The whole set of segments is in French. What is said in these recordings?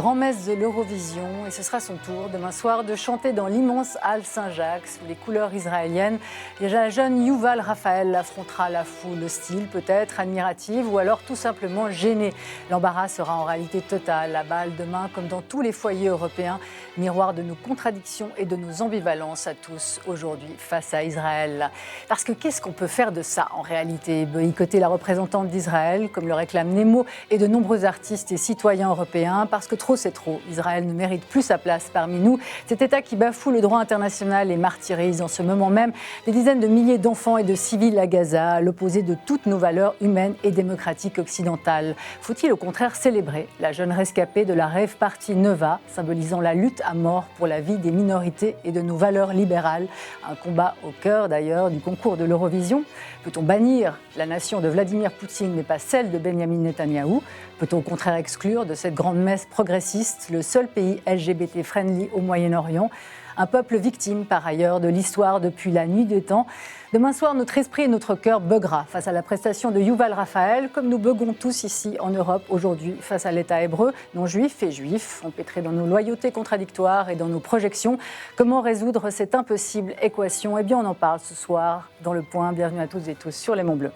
grand-messe de l'Eurovision et ce sera son tour demain soir de chanter dans l'immense halle Saint-Jacques sous les couleurs israéliennes. La jeune Yuval Raphael affrontera la foule hostile, peut-être admirative ou alors tout simplement gênée. L'embarras sera en réalité total. La balle demain, comme dans tous les foyers européens, miroir de nos contradictions et de nos ambivalences à tous aujourd'hui face à Israël. Parce que qu'est-ce qu'on peut faire de ça en réalité? Boycotter la représentante d'Israël, comme le réclame Nemo et de nombreux artistes et citoyens européens, parce que trop c'est trop. Israël ne mérite plus sa place parmi nous. Cet État qui bafoue le droit international et martyrise en ce moment même des dizaines de milliers d'enfants et de civils à Gaza, à l'opposé de toutes nos valeurs humaines et démocratiques occidentales. Faut-il au contraire célébrer la jeune rescapée de la rave party Nova, symbolisant la lutte à mort pour la vie des minorités et de nos valeurs libérales, un combat au cœur d'ailleurs du concours de l'Eurovision? Peut-on bannir la nation de Vladimir Poutine mais pas celle de Benyamin Netanyahou? Peut-on au contraire exclure de cette grande messe progressiste le seul pays LGBT-friendly au Moyen-Orient? Un peuple victime par ailleurs de l'histoire depuis la nuit des temps. Demain soir, notre esprit et notre cœur buggera face à la prestation de Yuval Raphael, comme nous buggons tous ici en Europe aujourd'hui face à l'État hébreu, non juif et juif, empêtrés dans nos loyautés contradictoires et dans nos projections. Comment résoudre cette impossible équation? Eh bien, on en parle ce soir dans Le Point. Bienvenue à toutes et tous sur Les Monts Bleus.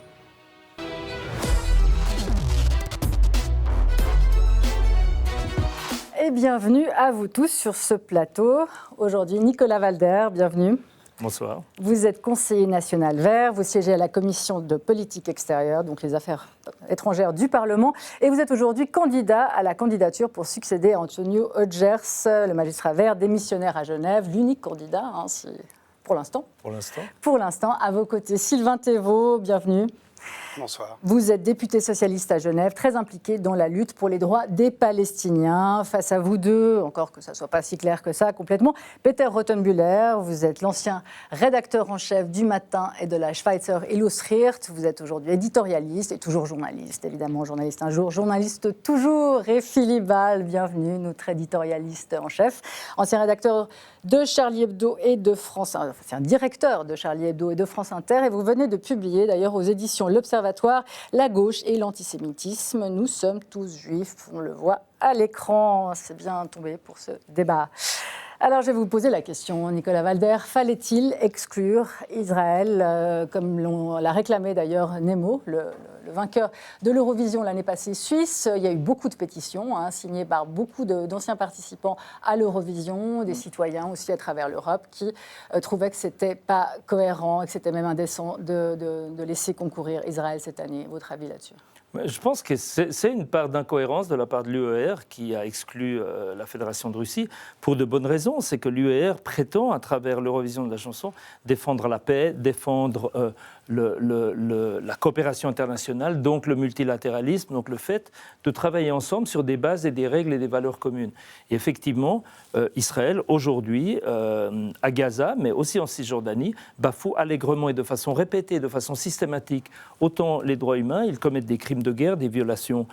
Et bienvenue à vous tous sur ce plateau. Aujourd'hui, Nicolas Walder, bienvenue. Bonsoir. Vous êtes conseiller national vert, vous siégez à la commission de politique extérieure, donc les affaires étrangères du Parlement, et vous êtes aujourd'hui candidat à la candidature pour succéder à Antonio Hodgers, le magistrat vert démissionnaire à Genève, l'unique candidat, pour l'instant. Pour l'instant, à vos côtés, Sylvain Thévault, bienvenue. Bonsoir. Vous êtes député socialiste à Genève, très impliqué dans la lutte pour les droits des Palestiniens. Face à vous deux, encore que ça ne soit pas si clair que ça complètement, Peter Rothenbühler, vous êtes l'ancien rédacteur en chef du Matin et de la Schweizer Illustriert. Vous êtes aujourd'hui éditorialiste et toujours journaliste, évidemment, journaliste un jour, journaliste toujours. Et Philippe Ball, bienvenue, notre éditorialiste en chef, ancien rédacteur de Charlie Hebdo et de France, c'est un directeur de Charlie Hebdo et de France Inter, et vous venez de publier d'ailleurs aux éditions L'Observatoire, La gauche et l'antisémitisme. Nous sommes tous juifs, on le voit à l'écran. C'est bien tombé pour ce débat. Alors, je vais vous poser la question, Nicolas Walder. Fallait-il exclure Israël, comme l'a réclamé d'ailleurs Nemo, le vainqueur de l'Eurovision l'année passée suisse? Il y a eu beaucoup de pétitions signées par beaucoup d'anciens participants à l'Eurovision, des citoyens aussi à travers l'Europe, qui trouvaient que ce n'était pas cohérent et que c'était même indécent de laisser concourir Israël cette année. Votre avis là-dessus? Je pense que c'est une part d'incohérence de la part de l'UER qui a exclu la Fédération de Russie pour de bonnes raisons. C'est que l'UER prétend, à travers l'Eurovision de la chanson, défendre la paix, défendre la coopération internationale, donc le multilatéralisme, donc le fait de travailler ensemble sur des bases et des règles et des valeurs communes. Et effectivement, Israël, aujourd'hui, à Gaza, mais aussi en Cisjordanie, bafoue allègrement et de façon répétée, de façon systématique, autant les droits humains, ils commettent des crimes de guerre, des violations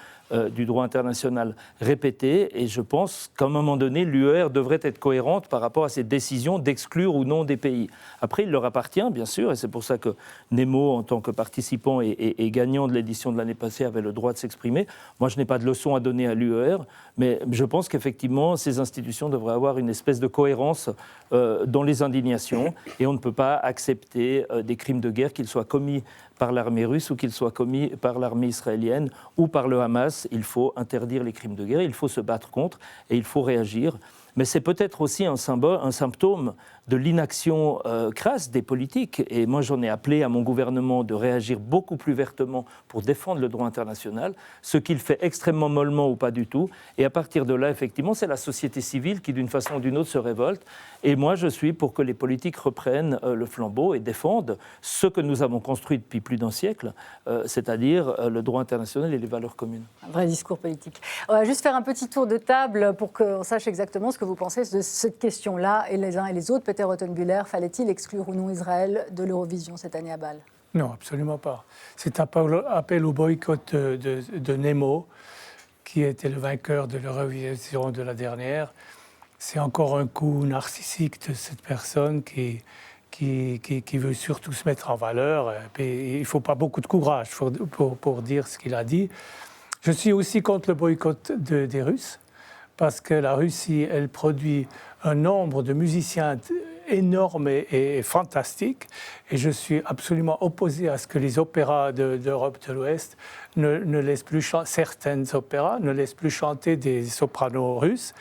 du droit international répétées, et je pense qu'à un moment donné, l'UER devrait être cohérente par rapport à cette décision d'exclure ou non des pays. Après, il leur appartient, bien sûr, et c'est pour ça que Nemo, en tant que participant et gagnant de l'édition de l'année passée, avait le droit de s'exprimer. Moi, je n'ai pas de leçon à donner à l'UER, mais je pense qu'effectivement, ces institutions devraient avoir une espèce de cohérence dans les indignations, et on ne peut pas accepter des crimes de guerre, qu'ils soient commis par l'armée russe ou qu'ils soient commis par l'armée israélienne ou par le Hamas. Il faut interdire les crimes de guerre, il faut se battre contre et il faut réagir. Mais c'est peut-être aussi un symptôme de l'inaction crasse des politiques. Et moi, j'en ai appelé à mon gouvernement de réagir beaucoup plus vertement pour défendre le droit international, ce qu'il fait extrêmement mollement ou pas du tout. Et à partir de là, effectivement, c'est la société civile qui, d'une façon ou d'une autre, se révolte. Et moi, je suis pour que les politiques reprennent le flambeau et défendent ce que nous avons construit depuis plus d'un siècle, c'est-à-dire le droit international et les valeurs communes. Un vrai discours politique. On va juste faire un petit tour de table pour qu'on sache exactement ce que vous pensez de cette question-là, et les uns et les autres. Peter Rothenbühler, fallait-il exclure ou non Israël de l'Eurovision cette année à Bâle? Non, absolument pas. C'est un appel au boycott de Nemo, qui était le vainqueur de l'Eurovision de la dernière. C'est encore un coup narcissique de cette personne qui veut surtout se mettre en valeur. Et il ne faut pas beaucoup de courage pour dire ce qu'il a dit. Je suis aussi contre le boycott des Russes, parce que la Russie, elle produit un nombre de musiciens énorme et fantastique. Et je suis absolument opposé à ce que les opéras d'Europe de l'Ouest ne laissent plus chanter, certaines opéras ne laissent plus chanter des sopranos russes.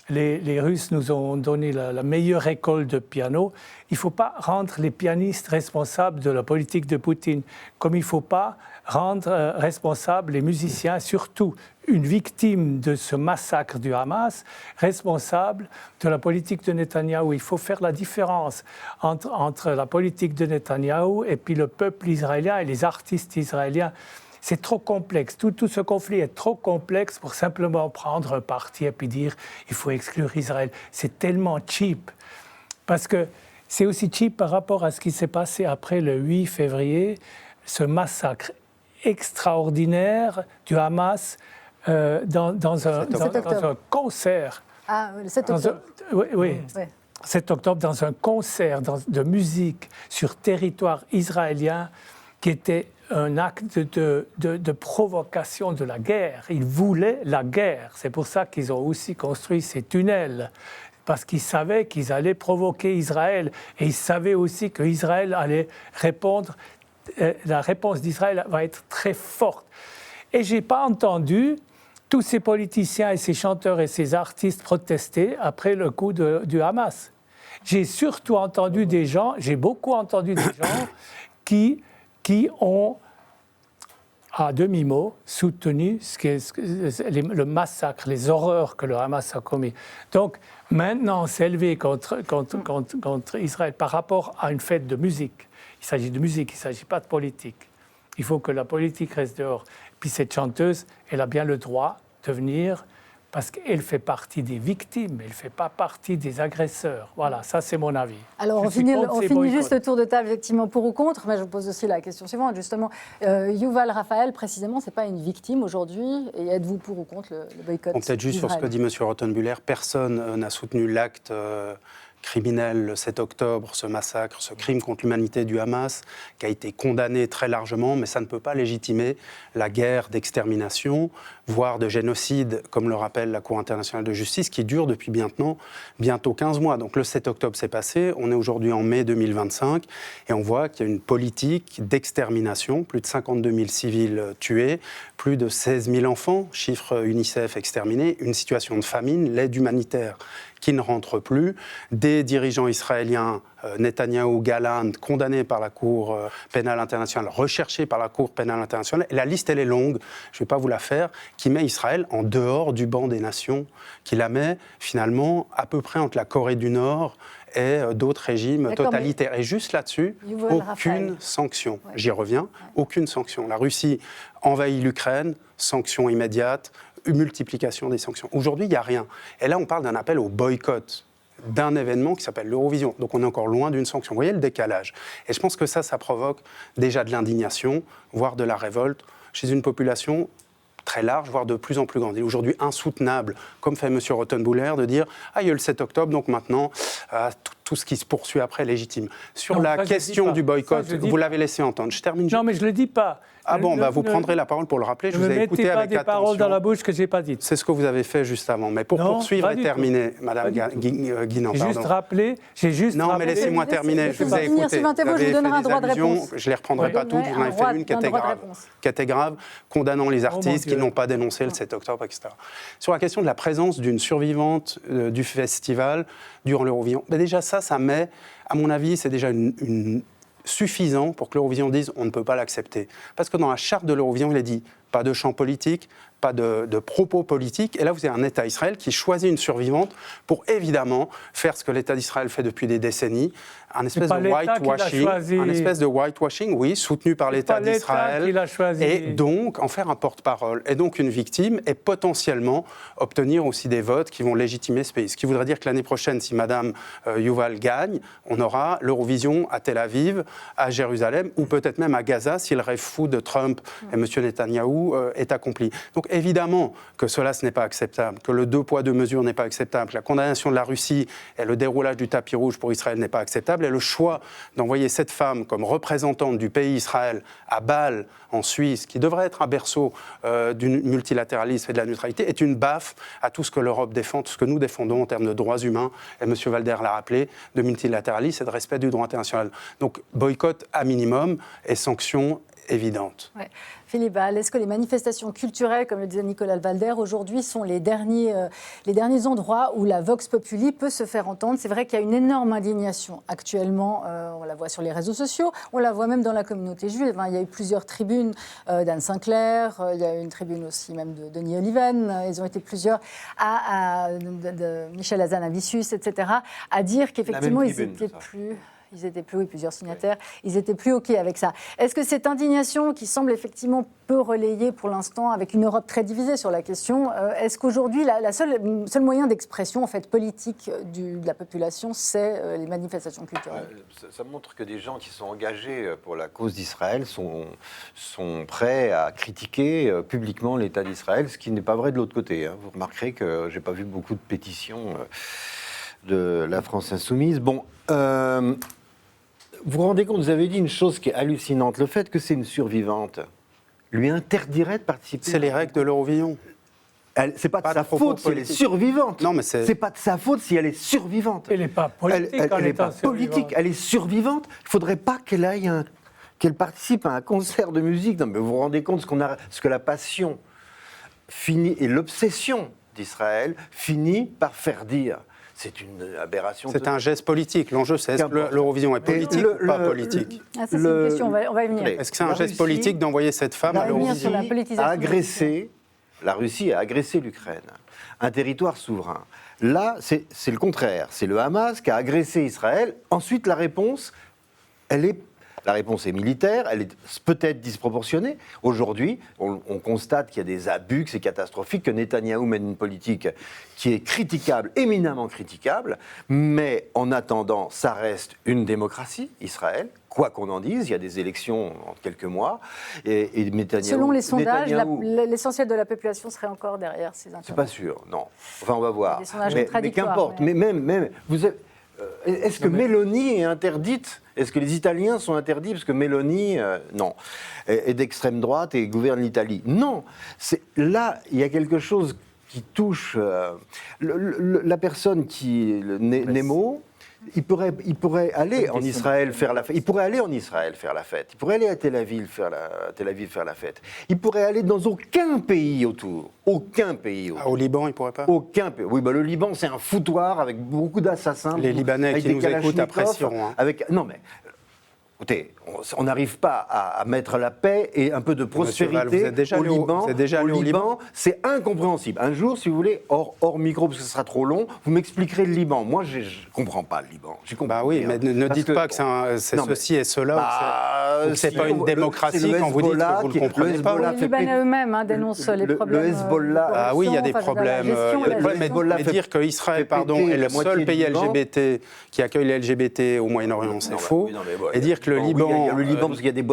Les Russes nous ont donné la meilleure école de piano. Il ne faut pas rendre les pianistes responsables de la politique de Poutine, comme il ne faut pas rendre responsables les musiciens, surtout une victime de ce massacre du Hamas, responsable de la politique de Netanyahou. Il faut faire la différence entre la politique de Netanyahou et puis le peuple israélien et les artistes israéliens. C'est trop complexe. Tout ce conflit est trop complexe pour simplement prendre un parti et puis dire il faut exclure Israël. C'est tellement cheap. Parce que c'est aussi cheap par rapport à ce qui s'est passé après le 8 février, ce massacre extraordinaire du Hamas dans un concert. Ah, le 7 octobre. Oui. 7 octobre, dans un concert de musique sur territoire israélien qui était un acte de provocation de la guerre. Ils voulaient la guerre. C'est pour ça qu'ils ont aussi construit ces tunnels, parce qu'ils savaient qu'ils allaient provoquer Israël. Et ils savaient aussi qu'Israël allait répondre. La réponse d'Israël va être très forte. Et je n'ai pas entendu tous ces politiciens et ces chanteurs et ces artistes protester après le coup du Hamas. J'ai surtout entendu des gens, j'ai beaucoup entendu des gens qui ont, à demi-mot, soutenu le massacre, les horreurs que le Hamas a commis. Donc, maintenant, s'élever contre Israël par rapport à une fête de musique, il s'agit de musique, il ne s'agit pas de politique. Il faut que la politique reste dehors. Puis cette chanteuse, elle a bien le droit de venir parce qu'elle fait partie des victimes, elle ne fait pas partie des agresseurs. Voilà, ça c'est mon avis. Alors on finit juste le tour de table, effectivement, pour ou contre, mais je vous pose aussi la question suivante, justement. Yuval Raphaël, précisément, ce n'est pas une victime aujourd'hui, et êtes-vous pour ou contre le boycott Peut-être juste sur ce que dit M. Rothenbuehler, personne n'a soutenu l'acte criminel le 7 octobre, ce massacre, ce crime contre l'humanité du Hamas, qui a été condamné très largement, mais ça ne peut pas légitimer la guerre d'extermination, voire de génocide, comme le rappelle la Cour internationale de justice, qui dure depuis bientôt 15 mois. Donc le 7 octobre s'est passé, on est aujourd'hui en mai 2025, et on voit qu'il y a une politique d'extermination, plus de 52 000 civils tués, plus de 16 000 enfants, chiffre UNICEF exterminés, une situation de famine, l'aide humanitaire qui ne rentre plus, des dirigeants israéliens, Netanyahou, Galland, condamnés par la Cour pénale internationale, recherchés par la Cour pénale internationale, et la liste elle est longue, je ne vais pas vous la faire, qui met Israël en dehors du banc des nations, qui la met finalement à peu près entre la Corée du Nord et d'autres régimes totalitaires. Et juste là-dessus, aucune sanction. Ouais. J'y reviens, aucune sanction. La Russie envahit l'Ukraine, sanctions immédiates, multiplication des sanctions. Aujourd'hui, il n'y a rien. Et là, on parle d'un appel au boycott d'un événement qui s'appelle l'Eurovision. Donc on est encore loin d'une sanction. Vous voyez le décalage. Et je pense que ça provoque déjà de l'indignation, voire de la révolte chez une population très large, voire de plus en plus grande. Il est aujourd'hui insoutenable, comme fait M. Rothenbuehler, de dire « Ah, il y a eu le 7 octobre, donc maintenant, tout ce qui se poursuit après est légitime. » Sur la question du boycott, vous l'avez laissé entendre. Je termine. Non, mais je ne le dis pas. Ah bon, vous prendrez la parole pour le rappeler. Je vous ai écouté avec attention. Ne mettez pas des paroles dans la bouche que je n'ai pas dites. C'est ce que vous avez fait juste avant. Mais pour poursuivre et terminer, Madame Guinan, pardon. J'ai juste rappelé. Non, mais laissez-moi terminer. Je vous ai écouté. Je vous donnerai un droit de réponse. Je ne les reprendrai pas toutes. Vous en avez fait une qui était grave, condamnant les artistes qui n'ont pas dénoncé le 7 octobre, etc. Sur la question de la présence d'une survivante du festival durant l'Eurovision, déjà ça met, à mon avis, c'est déjà suffisant pour que l'Eurovision dise on ne peut pas l'accepter. Parce que dans la charte de l'Eurovision, il est dit pas de chant politique, pas de propos politiques. Et là, vous avez un État Israël qui choisit une survivante pour évidemment faire ce que l'État d'Israël fait depuis des décennies, un espèce de whitewashing, oui, soutenu par l'État d'Israël, et donc en faire un porte-parole, et donc une victime, et potentiellement obtenir aussi des votes qui vont légitimer ce pays. Ce qui voudrait dire que l'année prochaine, si Madame Yuval gagne, on aura l'Eurovision à Tel Aviv, à Jérusalem, ou peut-être même à Gaza, si le rêve fou de Trump et M. Netanyahou est accompli. Donc évidemment que cela, ce n'est pas acceptable, que le 2 poids 2 mesures n'est pas acceptable, que la condamnation de la Russie et le déroulage du tapis rouge pour Israël n'est pas acceptable. et le choix d'envoyer cette femme comme représentante du pays Israël à Bâle, en Suisse, qui devrait être un berceau du multilatéralisme et de la neutralité, est une baffe à tout ce que l'Europe défend, tout ce que nous défendons en termes de droits humains, et M. Valder l'a rappelé, de multilatéralisme et de respect du droit international. Donc boycott à minimum et sanctions évidentes. Ouais. Philippe Bâle, est-ce que les manifestations culturelles, comme le disait Nicolas Valder, aujourd'hui sont les derniers endroits où la Vox Populi peut se faire entendre? C'est vrai qu'il y a une énorme indignation actuellement, on la voit sur les réseaux sociaux, on la voit même dans la communauté juive. Il y a eu plusieurs tribunes d'Anne Sinclair, il y a eu une tribune aussi même de Denis Oliven, ils ont été plusieurs, de Michel Hazanavicius, etc., à dire qu'effectivement ils n'étaient plus... Ils étaient plus, oui, plusieurs signataires, ils étaient plus OK avec ça. Est-ce que cette indignation qui semble effectivement peu relayée pour l'instant, avec une Europe très divisée sur la question, est-ce qu'aujourd'hui, le seul moyen d'expression en fait, politique de la population, c'est les manifestations culturelles? Ça montre que des gens qui sont engagés pour la cause d'Israël sont prêts à critiquer publiquement l'État d'Israël, ce qui n'est pas vrai de l'autre côté. Vous remarquerez que je n'ai pas vu beaucoup de pétitions de la France insoumise. Bon... Vous vous rendez compte, vous avez dit une chose qui est hallucinante, le fait que c'est une survivante lui interdirait de participer. C'est les règles de l'Eurovision. C'est pas de sa faute si elle est survivante. Non, mais c'est pas de sa faute si elle est survivante. Elle n'est pas politique. Elle n'est pas politique, elle est survivante. Il ne faudrait pas qu'elle participe à un concert de musique. Non, mais vous vous rendez compte ce que la passion finit et l'obsession d'Israël finit par faire dire. C'est une aberration. C'est un geste politique. L'enjeu, c'est est-ce que l'Eurovision est politique ou pas politique? Ça, c'est une question, on va y venir. Est-ce que c'est un geste politique d'envoyer cette femme à l'Eurovision? La Russie a agressé l'Ukraine, un territoire souverain. Là, c'est le contraire. C'est le Hamas qui a agressé Israël. Ensuite, la réponse est militaire, elle est peut-être disproportionnée. Aujourd'hui, on constate qu'il y a des abus, que c'est catastrophique, que Netanyahou mène une politique qui est critiquable, éminemment critiquable, mais en attendant, ça reste une démocratie, Israël, quoi qu'on en dise, il y a des élections en quelques mois, et Netanyahou... Selon les sondages, l'essentiel de la population serait encore derrière ces interventions. C'est pas sûr, non. Enfin, on va voir. Des sondages mais contradictoires. qu'importe, mais même vous avez... Est-ce que Mélanie est interdite? Est-ce que les Italiens sont interdits parce que Mélanie, non, est d'extrême droite et gouverne l'Italie? Non. Là, il y a quelque chose qui touche la personne Nemo. Il pourrait aller en Israël faire la fête. Il pourrait aller en Israël faire la fête. Il pourrait aller à Tel Aviv faire la fête. Il pourrait aller dans aucun pays autour. Aucun pays autour. Au Liban, il pourrait pas? Aucun pays. Oui, le Liban, c'est un foutoir avec beaucoup d'assassins. Les Libanais qui nous écoutent apprécieront. Non, mais... Écoutez, on n'arrive pas à mettre la paix et un peu de prospérité au Liban. Au Liban, c'est incompréhensible. Un jour, si vous voulez, hors micro, parce que ce sera trop long, vous m'expliquerez le Liban. Moi, je ne comprends pas le Liban. Bah oui, mais ne dites pas que c'est ceci et cela, ou que ce n'est pas une démocratie quand vous dites que vous ne le comprenez pas. Les Libanais eux-mêmes dénoncent les problèmes. Le Hezbollah... Ah oui, il y a des problèmes. Mais dire qu'Israël est le seul pays LGBT qui accueille les LGBT au Moyen-Orient, c'est faux. Et dire que le Liban, parce qu'il y a des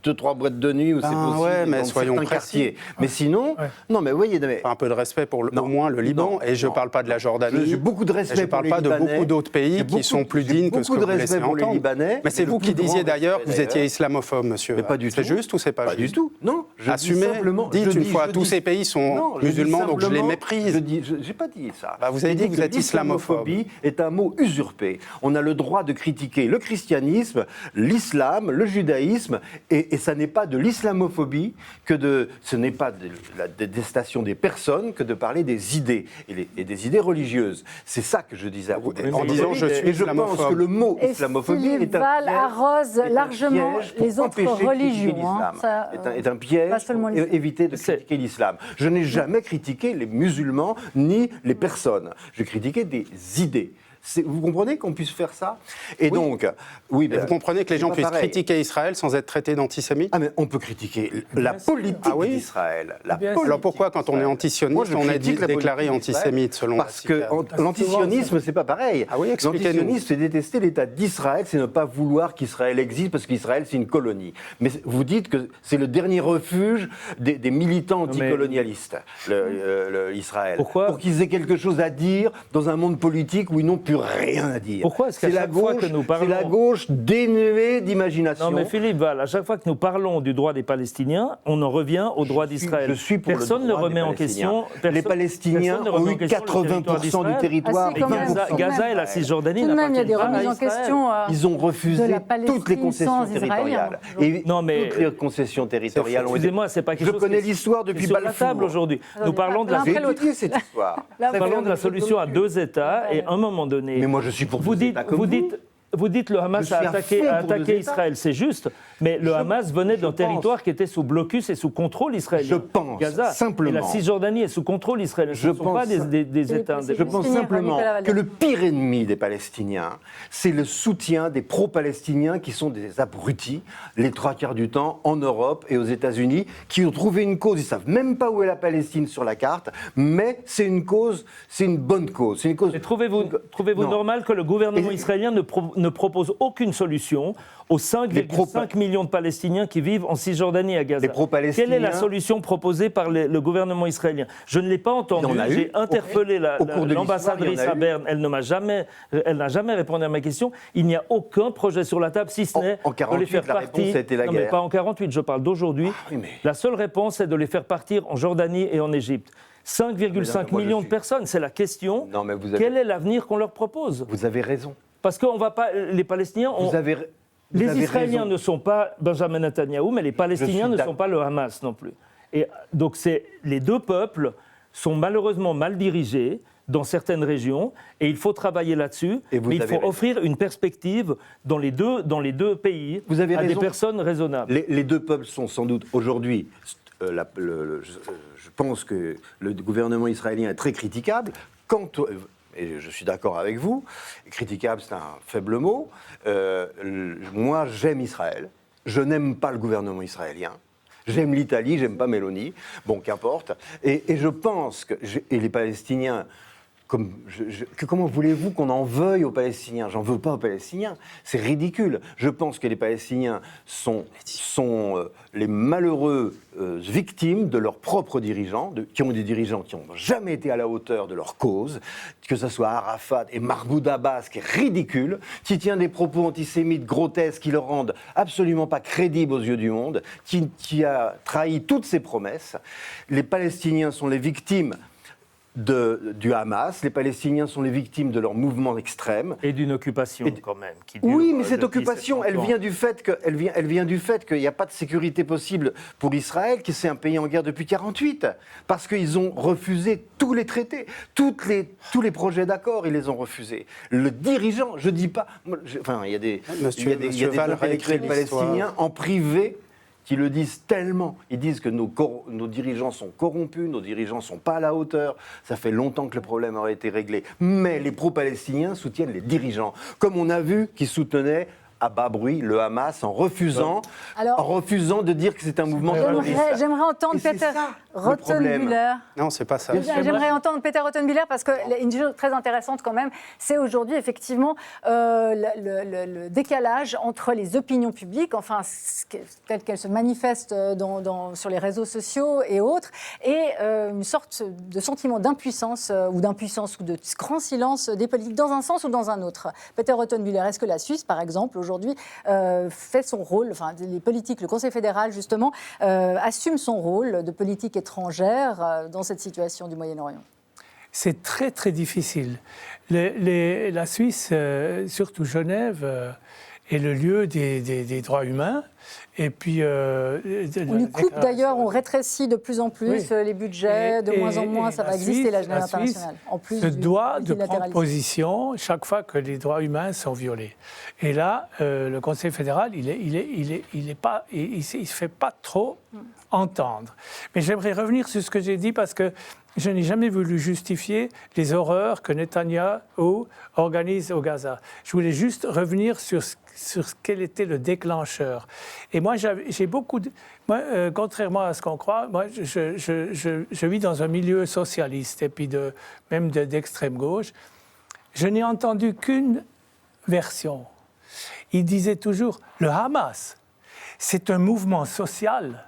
deux, trois boîtes de nuit où c'est possible. Ouais, mais dans soyons certains quartiers. Mais sinon, non, mais voyez, un peu de respect pour au moins le Liban. Et je ne parle pas de la Jordanie. J'ai beaucoup de respect. Je ne parle pas de beaucoup d'autres pays qui sont plus dignes que ce que vous laissez entendre. Mais c'est vous qui disiez d'ailleurs que vous étiez islamophobe, monsieur. Mais pas du tout. C'est juste ou c'est pas juste? Pas du tout. Non. Assumez. Dites une fois, tous ces pays sont musulmans, donc je les méprise. J'ai pas dit ça. Vous avez dit que vous êtes islamophobe. L'islamophobie est un mot usurpé. On a le droit de critiquer le christianisme, l'islam, le judaïsme, et ça n'est pas de l'islamophobie ce n'est pas de la détestation des personnes que de parler des idées, et des idées religieuses. C'est ça que je disais à vous. En disant je suis islamophobe. Je pense que le mot islamophobie est un piège, arrose largement les autres religions. Est un piège pour éviter de critiquer l'islam. Je n'ai jamais critiqué les musulmans ni les personnes. Je critiquais des idées. Vous comprenez qu'on puisse faire ça? Et donc, oui, vous comprenez que les gens puissent critiquer Israël sans être traités d'antisémites? Ah, mais on peut critiquer la politique d'Israël. Alors pourquoi, quand on est antisioniste, on est déclaré antisémite selon Parce que l'antisionisme, c'est pas pareil. L'antisionisme, c'est détester l'État d'Israël, c'est ne pas vouloir qu'Israël existe parce qu'Israël, c'est une colonie. Mais vous dites que c'est le dernier refuge des militants anticolonialistes, Israël. Pourquoi? Pour qu'ils aient quelque chose à dire dans un monde politique où ils n'ont plus rien à dire. Pourquoi est-ce qu'à chaque fois que nous parlons... C'est la gauche dénuée d'imagination. Non mais Philippe Val, à chaque fois que nous parlons du droit des Palestiniens, on en revient au droit d'Israël. Je suis pour personne le droit ne remet des en question... Les Palestiniens ont eu 80% du territoire. Ah si, quand même. Gaza et la Cisjordanie Tout de même, il y a des n'appartiennent pas à remises en Israël. question Ils ont de refusé la toutes les Palestine concessions sans Israël. territoriales. Et Non, mais- toutes les concessions territoriales ont été... Excusez-moi, c'est pas quelque Je chose connais qui- l'histoire qui est depuis sur la Balfour. table aujourd'hui. Nous parlons de la... l'un J'ai après l'autre. étudié cette histoire. Là, Nous parlons de la solution à deux États et à un moment donné... Mais moi, je suis pour Vous deux dites, États comme vous dites le Hamas Je a suis à attaqué, fond a pour deux attaqué États. Israël, c'est juste, mais le Hamas venait d'un pense. territoire qui était sous blocus et sous contrôle israélien. Je pense Gaza. simplement. Et la Cisjordanie est sous contrôle israélien. Ce Je ne sont pas pense- des États Je Je indépendants. pense finir, simplement Nicolas Vallet. que le pire ennemi des Palestiniens, c'est le soutien des pro-palestiniens qui sont des abrutis, les trois quarts du temps, en Europe et aux États-Unis, qui ont trouvé une cause. Ils ne savent même pas où est la Palestine sur la carte, mais c'est une cause, c'est une bonne cause. C'est une cause. Et trouvez-vous Non. normal que le gouvernement Et- israélien ne propose aucune solution aux 5,5 millions de Palestiniens qui vivent en Cisjordanie et à Gaza? Les pro-palestiniens- Quelle est la solution proposée par le gouvernement israélien? Je ne l'ai pas entendue. Il y en a eu. J'ai interpellé Au cours de l'ambassadrice l'histoire, il y en a à Berne. Elle n'a jamais répondu à ma question. Il n'y a aucun projet sur la table, si ce n'est En de les 48, faire la partir. réponse, c'était la Non, mais guerre. pas en 48, je parle d'aujourd'hui. oui, mais- La seule réponse est de les faire partir en Jordanie et en Égypte. 5,5 moi, je millions de suis- personnes, c'est la question. Non, mais vous avez- Quel est l'avenir qu'on leur propose? Vous avez raison. Parce qu'on va pas, les Palestiniens, Vous avez les Israéliens raison. ne sont pas Benjamin Netanyahou, mais les Palestiniens suis ne sont pas le Hamas non plus. Et donc les deux peuples sont malheureusement mal dirigés dans certaines régions, et il faut travailler là-dessus. Et vous Mais il avez faut raison. offrir une perspective dans les deux pays Vous avez à des raison. personnes raisonnables. Les deux peuples sont sans doute aujourd'hui. Je pense que le gouvernement israélien est très critiquable. Et je suis d'accord avec vous, critiquable c'est un faible mot. Moi j'aime Israël, je n'aime pas le gouvernement israélien. J'aime l'Italie, j'aime pas Meloni, bon qu'importe. Et je pense que et les Palestiniens, comment voulez-vous qu'on en veuille aux Palestiniens? J'en veux pas aux Palestiniens, c'est ridicule. Je pense que les Palestiniens sont les malheureux victimes de leurs propres dirigeants, qui ont des dirigeants qui n'ont jamais été à la hauteur de leur cause, que ce soit Arafat et Mahmoud Abbas, qui est ridicule, qui tient des propos antisémites grotesques qui le rendent absolument pas crédible aux yeux du monde, qui a trahi toutes ses promesses. Les Palestiniens sont les victimes du Hamas, les Palestiniens sont les victimes de leur mouvement extrême. Et d'une occupation quand même. Qui dure, Oui, mais cette depuis occupation, 70 elle ans. vient du fait qu'il n'y a pas de sécurité possible pour Israël, qui c'est un pays en guerre depuis 48, parce qu'ils ont refusé tous les traités, tous les projets d'accord, ils les ont refusés. Le dirigeant, je dis pas, il y a des Monsieur Val intellectuels réécrit l'histoire. palestiniens en privé qui le disent tellement. Ils disent que nos dirigeants sont corrompus, nos dirigeants ne sont pas à la hauteur. Ça fait longtemps que le problème aurait été réglé. Mais les pro-palestiniens soutiennent les dirigeants, comme on a vu qu'ils soutenaient à bas bruit le Hamas en refusant de dire que c'est un mouvement terroriste. J'aimerais entendre Et c'est Peter ça, le problème. Rothenbühler. Non, c'est pas ça. J'aimerais entendre Peter Rothenbühler parce qu'une chose très intéressante quand même, c'est aujourd'hui effectivement le décalage entre les opinions publiques, enfin telles qu'elles se manifestent sur les réseaux sociaux et autres, et une sorte de sentiment d'impuissance ou de grand silence des politiques dans un sens ou dans un autre. Peter Rothenbühler, est-ce que la Suisse, par exemple, aujourd'hui, fait son rôle, enfin les politiques, le Conseil fédéral justement, assume son rôle de politique étrangère dans cette situation du Moyen-Orient? C'est très, très difficile. La Suisse, surtout Genève, est le lieu des droits humains. Et puis, on lui coupe d'ailleurs, on rétrécit de plus en plus les budgets, de moins en moins, ça va exister la Genève internationale. En plus se doit de prendre multilatéralisme. position chaque fois que les droits humains sont violés. Et là, le Conseil fédéral, il ne se fait pas trop entendre. Mais j'aimerais revenir sur ce que j'ai dit parce que je n'ai jamais voulu justifier les horreurs que Netanyahou organise au Gaza. Je voulais juste revenir sur quel était le déclencheur. Et moi, j'ai beaucoup... contrairement à ce qu'on croit, moi, je vis dans un milieu socialiste et puis même d'extrême gauche. Je n'ai entendu qu'une version. Il disait toujours, le Hamas, c'est un mouvement social.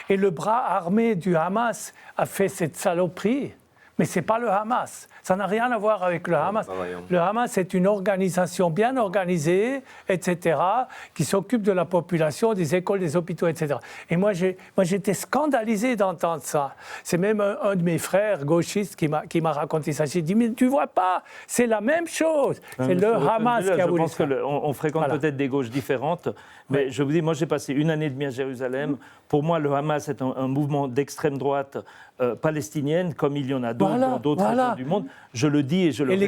Et le bras armé du Hamas a fait cette saloperie. Mais ce n'est pas le Hamas. Ça n'a rien à voir avec le Hamas. voyons. Le Hamas est une organisation bien organisée, etc., qui s'occupe de la population, des écoles, des hôpitaux, etc. Et moi, j'étais scandalisé d'entendre ça. C'est même un de mes frères gauchistes qui m'a raconté ça. J'ai dit, mais tu ne vois pas, c'est la même chose. C'est le Hamas qui a voulu ça. Je pense qu'on fréquente peut-être des gauches différentes, mais je vous dis, moi j'ai passé 1 année et demie à Jérusalem. Pour moi, le Hamas est un mouvement d'extrême droite palestinienne, comme il y en a d'autres dans d'autres régions du monde. Je le dis et je le répète.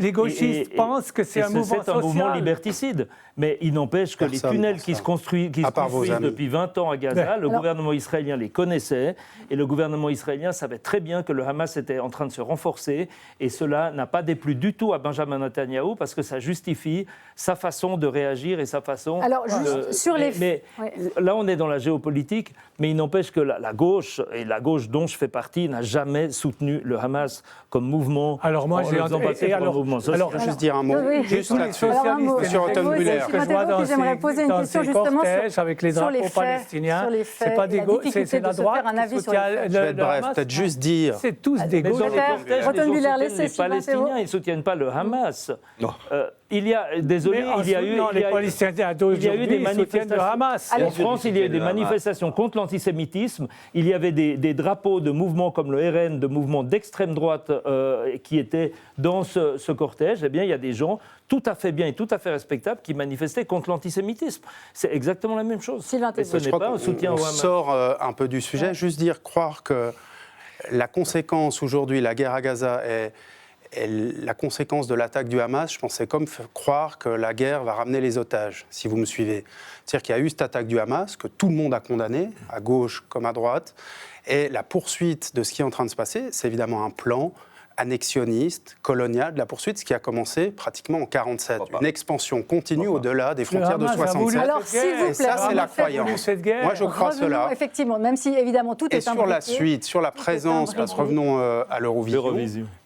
Les gauchistes pensent que c'est un mouvement social. C'est un mouvement liberticide. Mais il n'empêche que les tunnels qui se construisent depuis 20 ans à Gaza, le gouvernement israélien les connaissait, et le gouvernement israélien savait très bien que le Hamas était en train de se renforcer, et cela n'a pas déplu du tout à Benjamin Netanyahou, parce que ça justifie sa façon de réagir et sa façon... Alors, juste sur les... Mais là, on est dans la géopolitique, mais il n'empêche que la gauche, et la gauche dont je fais partie, n'a jamais soutenu le Hamas comme mouvement. Alors moi, j'ai mouvement social. Je veux juste dire un mot. Juste là-dessus. Monsieur Rottenbuehler. Que je vois dans j'aimerais poser une question justement avec les sur les drapeaux faits, palestiniens. sur les faits, C'est pas des gauches, c'est la droite qui soutient le Je vais être bref, Hamas. peut-être juste dire. C'est tous des Mais gauches. dans les cortèges, Rottenbuehler, les laissez Sylvain Palestiniens, Thérault. ils ne soutiennent pas le Hamas. Non. Il y a, désolé, Mais il y a eu... les Palestiniens il y a eu des manifestations. Le Hamas. En France, il y a eu des manifestations contre l'antisémitisme. Il y avait des drapeaux de mouvements comme le RN, de mouvements d'extrême droite qui étaient dans ce cortège. Eh bien, il y a des gens tout à fait bien et tout à fait respectables qui manifestaient contre l'antisémitisme. C'est exactement la même chose. Sylvain Et ce Thérault. n'est pas un soutien on au Hamas. sort un peu du sujet. Juste dire, croire que la conséquence aujourd'hui, la guerre à Gaza est la conséquence de l'attaque du Hamas, je pense, c'est comme croire que la guerre va ramener les otages, si vous me suivez. C'est-à-dire qu'il y a eu cette attaque du Hamas, que tout le monde a condamné, à gauche comme à droite, et la poursuite de ce qui est en train de se passer, c'est évidemment un plan annexionniste, colonial de la poursuite, ce qui a commencé pratiquement en 1947. Une expansion continue au-delà des frontières de 1967. Alors, s'il vous plaît, et ça, c'est la croyance. Moi, je crois cela. Effectivement, même si, évidemment, tout est imbriqué. Et sur la suite, sur la présence, parce que revenons à l'Eurovision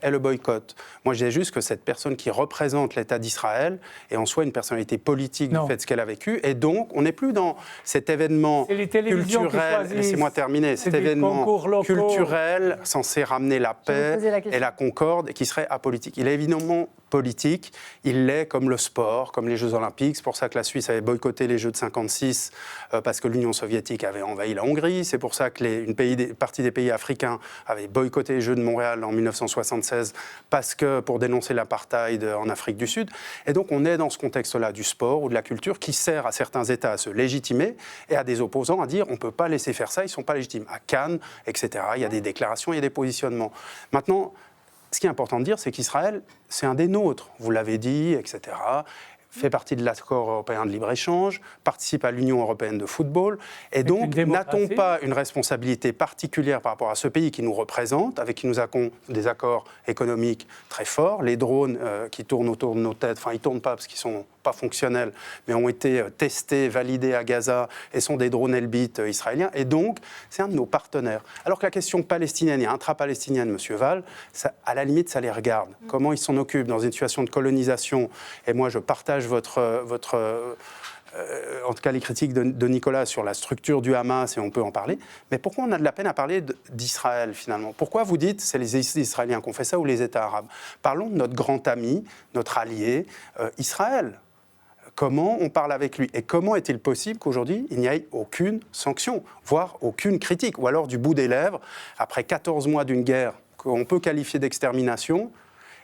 et le boycott. Moi, je disais juste que cette personne qui représente l'État d'Israël est en soi une personnalité politique du fait de ce qu'elle a vécu. Et donc, on n'est plus dans cet événement culturel, laissez-moi terminer, cet événement culturel censé ramener la paix et la concorde et qui serait apolitique. Il est évidemment politique, il l'est comme le sport, comme les Jeux Olympiques. C'est pour ça que la Suisse avait boycotté les Jeux de 56 parce que l'Union soviétique avait envahi la Hongrie. C'est pour ça que une partie des pays africains avaient boycotté les Jeux de Montréal en 1976 parce que pour dénoncer l'apartheid en Afrique du Sud. Et donc on est dans ce contexte-là du sport ou de la culture qui sert à certains États à se légitimer et à des opposants à dire on ne peut pas laisser faire ça, ils ne sont pas légitimes. À Cannes, etc., il y a des déclarations, il y a des positionnements. Maintenant, ce qui est important de dire, c'est qu'Israël, c'est un des nôtres, vous l'avez dit, etc., fait partie de l'accord européen de libre-échange, participe à l'Union européenne de football, et donc n'a-t-on pas une responsabilité particulière par rapport à ce pays qui nous représente, avec qui nous avons des accords économiques très forts, les drones qui tournent autour de nos têtes, enfin ils ne tournent pas parce qu'ils ne sont pas fonctionnels, mais ont été testés, validés à Gaza, et sont des drones Elbit israéliens, et donc c'est un de nos partenaires. Alors que la question palestinienne et intra-palestinienne, M. Val, ça, à la limite, ça les regarde. Comment ils s'en occupent dans une situation de colonisation, et moi je partage votre en tout cas les critiques de Nicolas sur la structure du Hamas, et on peut en parler, mais pourquoi on a de la peine à parler d'Israël finalement? Pourquoi vous dites c'est les Israéliens qui ont fait ça ou les États arabes? Parlons de notre grand ami, notre allié, Israël. Comment on parle avec lui? Et comment est-il possible qu'aujourd'hui, il n'y ait aucune sanction, voire aucune critique? Ou alors, du bout des lèvres, après 14 mois d'une guerre qu'on peut qualifier d'extermination,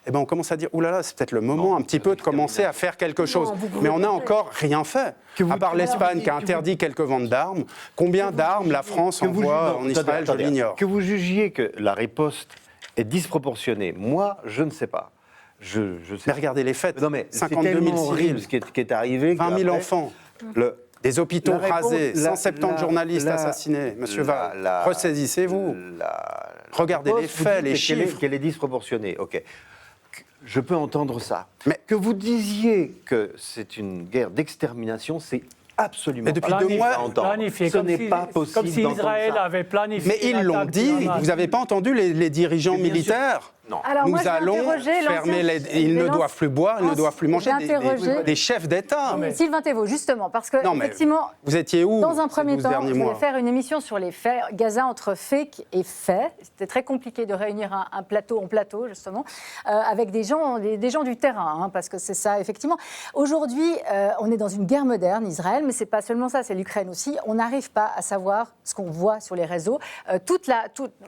eh ben on commence à dire, oulala, c'est peut-être le moment un petit peu de commencer à faire quelque chose. Mais on n'a encore rien fait. À part l'Espagne qui a interdit quelques ventes d'armes, combien d'armes la France envoie en Israël, je l'ignore. Que vous jugiez que la riposte est disproportionnée, moi, je ne sais pas. Mais regardez les faits, non, mais 52 000 civils, ce qui est arrivé. 20 000 enfants, des hôpitaux rasés, 170 journalistes assassinés. Monsieur Val, ressaisissez-vous. Regardez les faits, les chiffres. Qu'elle est disproportionnée, ok. Je peux entendre ça. Mais que vous disiez que c'est une guerre d'extermination, c'est absolument mais depuis 2 mois, planifié, ce n'est pas possible. Comme si Israël avait planifié. Mais ils l'ont dit, vous n'avez pas entendu les dirigeants militaires Non. Alors, moi, Nous je vais allons interroger fermer l'ancien- ils ne l'anci- doivent plus boire, ils ne doivent plus manger J'ai interrogé- des chefs d'État. Sylvain Thévaux, justement, parce que, Non, mais effectivement, vous étiez où dans un ces premier 12 temps, derniers je voulais mois faire une émission sur les faits, Gaza entre fake et faits. C'était très compliqué de réunir un plateau en plateau, justement, avec des gens du terrain, hein, parce que c'est ça, effectivement. Aujourd'hui, on est dans une guerre moderne, Israël, mais c'est pas seulement ça, c'est l'Ukraine aussi. On n'arrive pas à savoir ce qu'on voit sur les réseaux.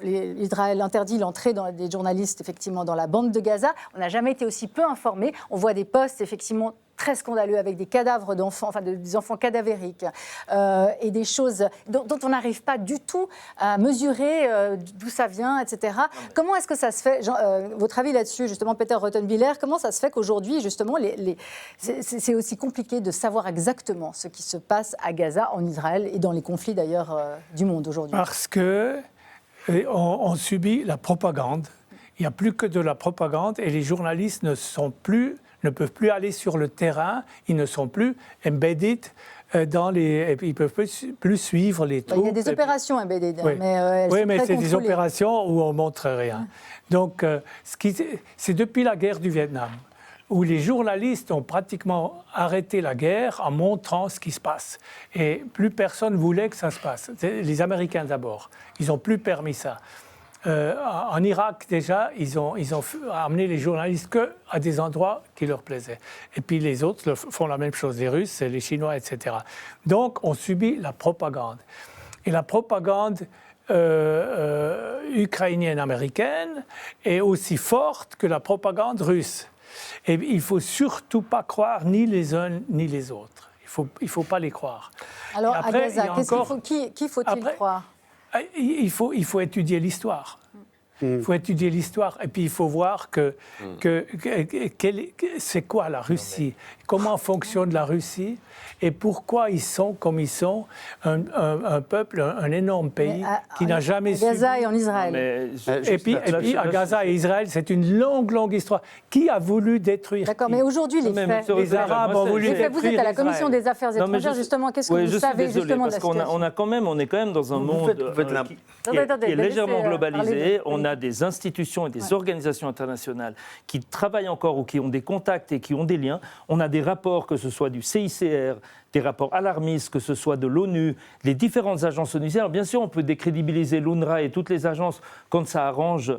Israël interdit l'entrée des journalistes, effectivement, dans la bande de Gaza. On n'a jamais été aussi peu informés. On voit des posts, effectivement, très scandaleux avec des cadavres d'enfants, enfin des enfants cadavériques et des choses dont on n'arrive pas du tout à mesurer d'où ça vient, etc. Comment est-ce que ça se fait, votre avis là-dessus, justement, Peter Rothenbiller, comment ça se fait qu'aujourd'hui, justement, c'est aussi compliqué de savoir exactement ce qui se passe à Gaza, en Israël et dans les conflits d'ailleurs du monde aujourd'hui? Parce que on subit la propagande. Il n'y a plus que de la propagande et les journalistes ne peuvent plus aller sur le terrain, ils ne sont plus embedded ils ne peuvent plus suivre les troupes. Il y a des opérations embedded, Oui, mais elles sont mais très c'est des contrôlées. opérations où on ne montre rien. Donc, c'est depuis la guerre du Vietnam où les journalistes ont pratiquement arrêté la guerre en montrant ce qui se passe. Et plus personne ne voulait que ça se passe. Les Américains d'abord, ils n'ont plus permis ça. En Irak, déjà, ils ont amené les journalistes qu'à des endroits qui leur plaisaient. Et puis les autres font la même chose, les Russes, les Chinois, etc. Donc, on subit la propagande. Et la propagande ukrainienne-américaine est aussi forte que la propagande russe. Et il ne faut surtout pas croire ni les uns ni les autres. Il faut pas les croire. Alors, après, à Gaza, il y a qui faut-il Après, croire? Il faut étudier l'histoire. Il faut étudier l'histoire et puis il faut voir c'est quoi la Russie, comment fonctionne la Russie et pourquoi ils sont comme ils sont, un peuple, un énorme pays qui n'a jamais subi. Gaza et en Israël. Et puis à Gaza et Israël, c'est une longue histoire. Qui a voulu détruire? D'accord, mais aujourd'hui, les faits. Les Arabes ont voulu détruire. Vous êtes à la Commission Israël. des Affaires étrangères, justement. Qu'est-ce que vous savez justement de la situation? On est quand même dans un monde qui est légèrement globalisé. On a des institutions et des organisations internationales qui travaillent encore ou qui ont des contacts et qui ont des liens. On a des rapports, que ce soit du CICR, des rapports alarmistes, que ce soit de l'ONU, les différentes agences onusiennes. Bien sûr, on peut décrédibiliser l'UNRWA et toutes les agences quand ça arrange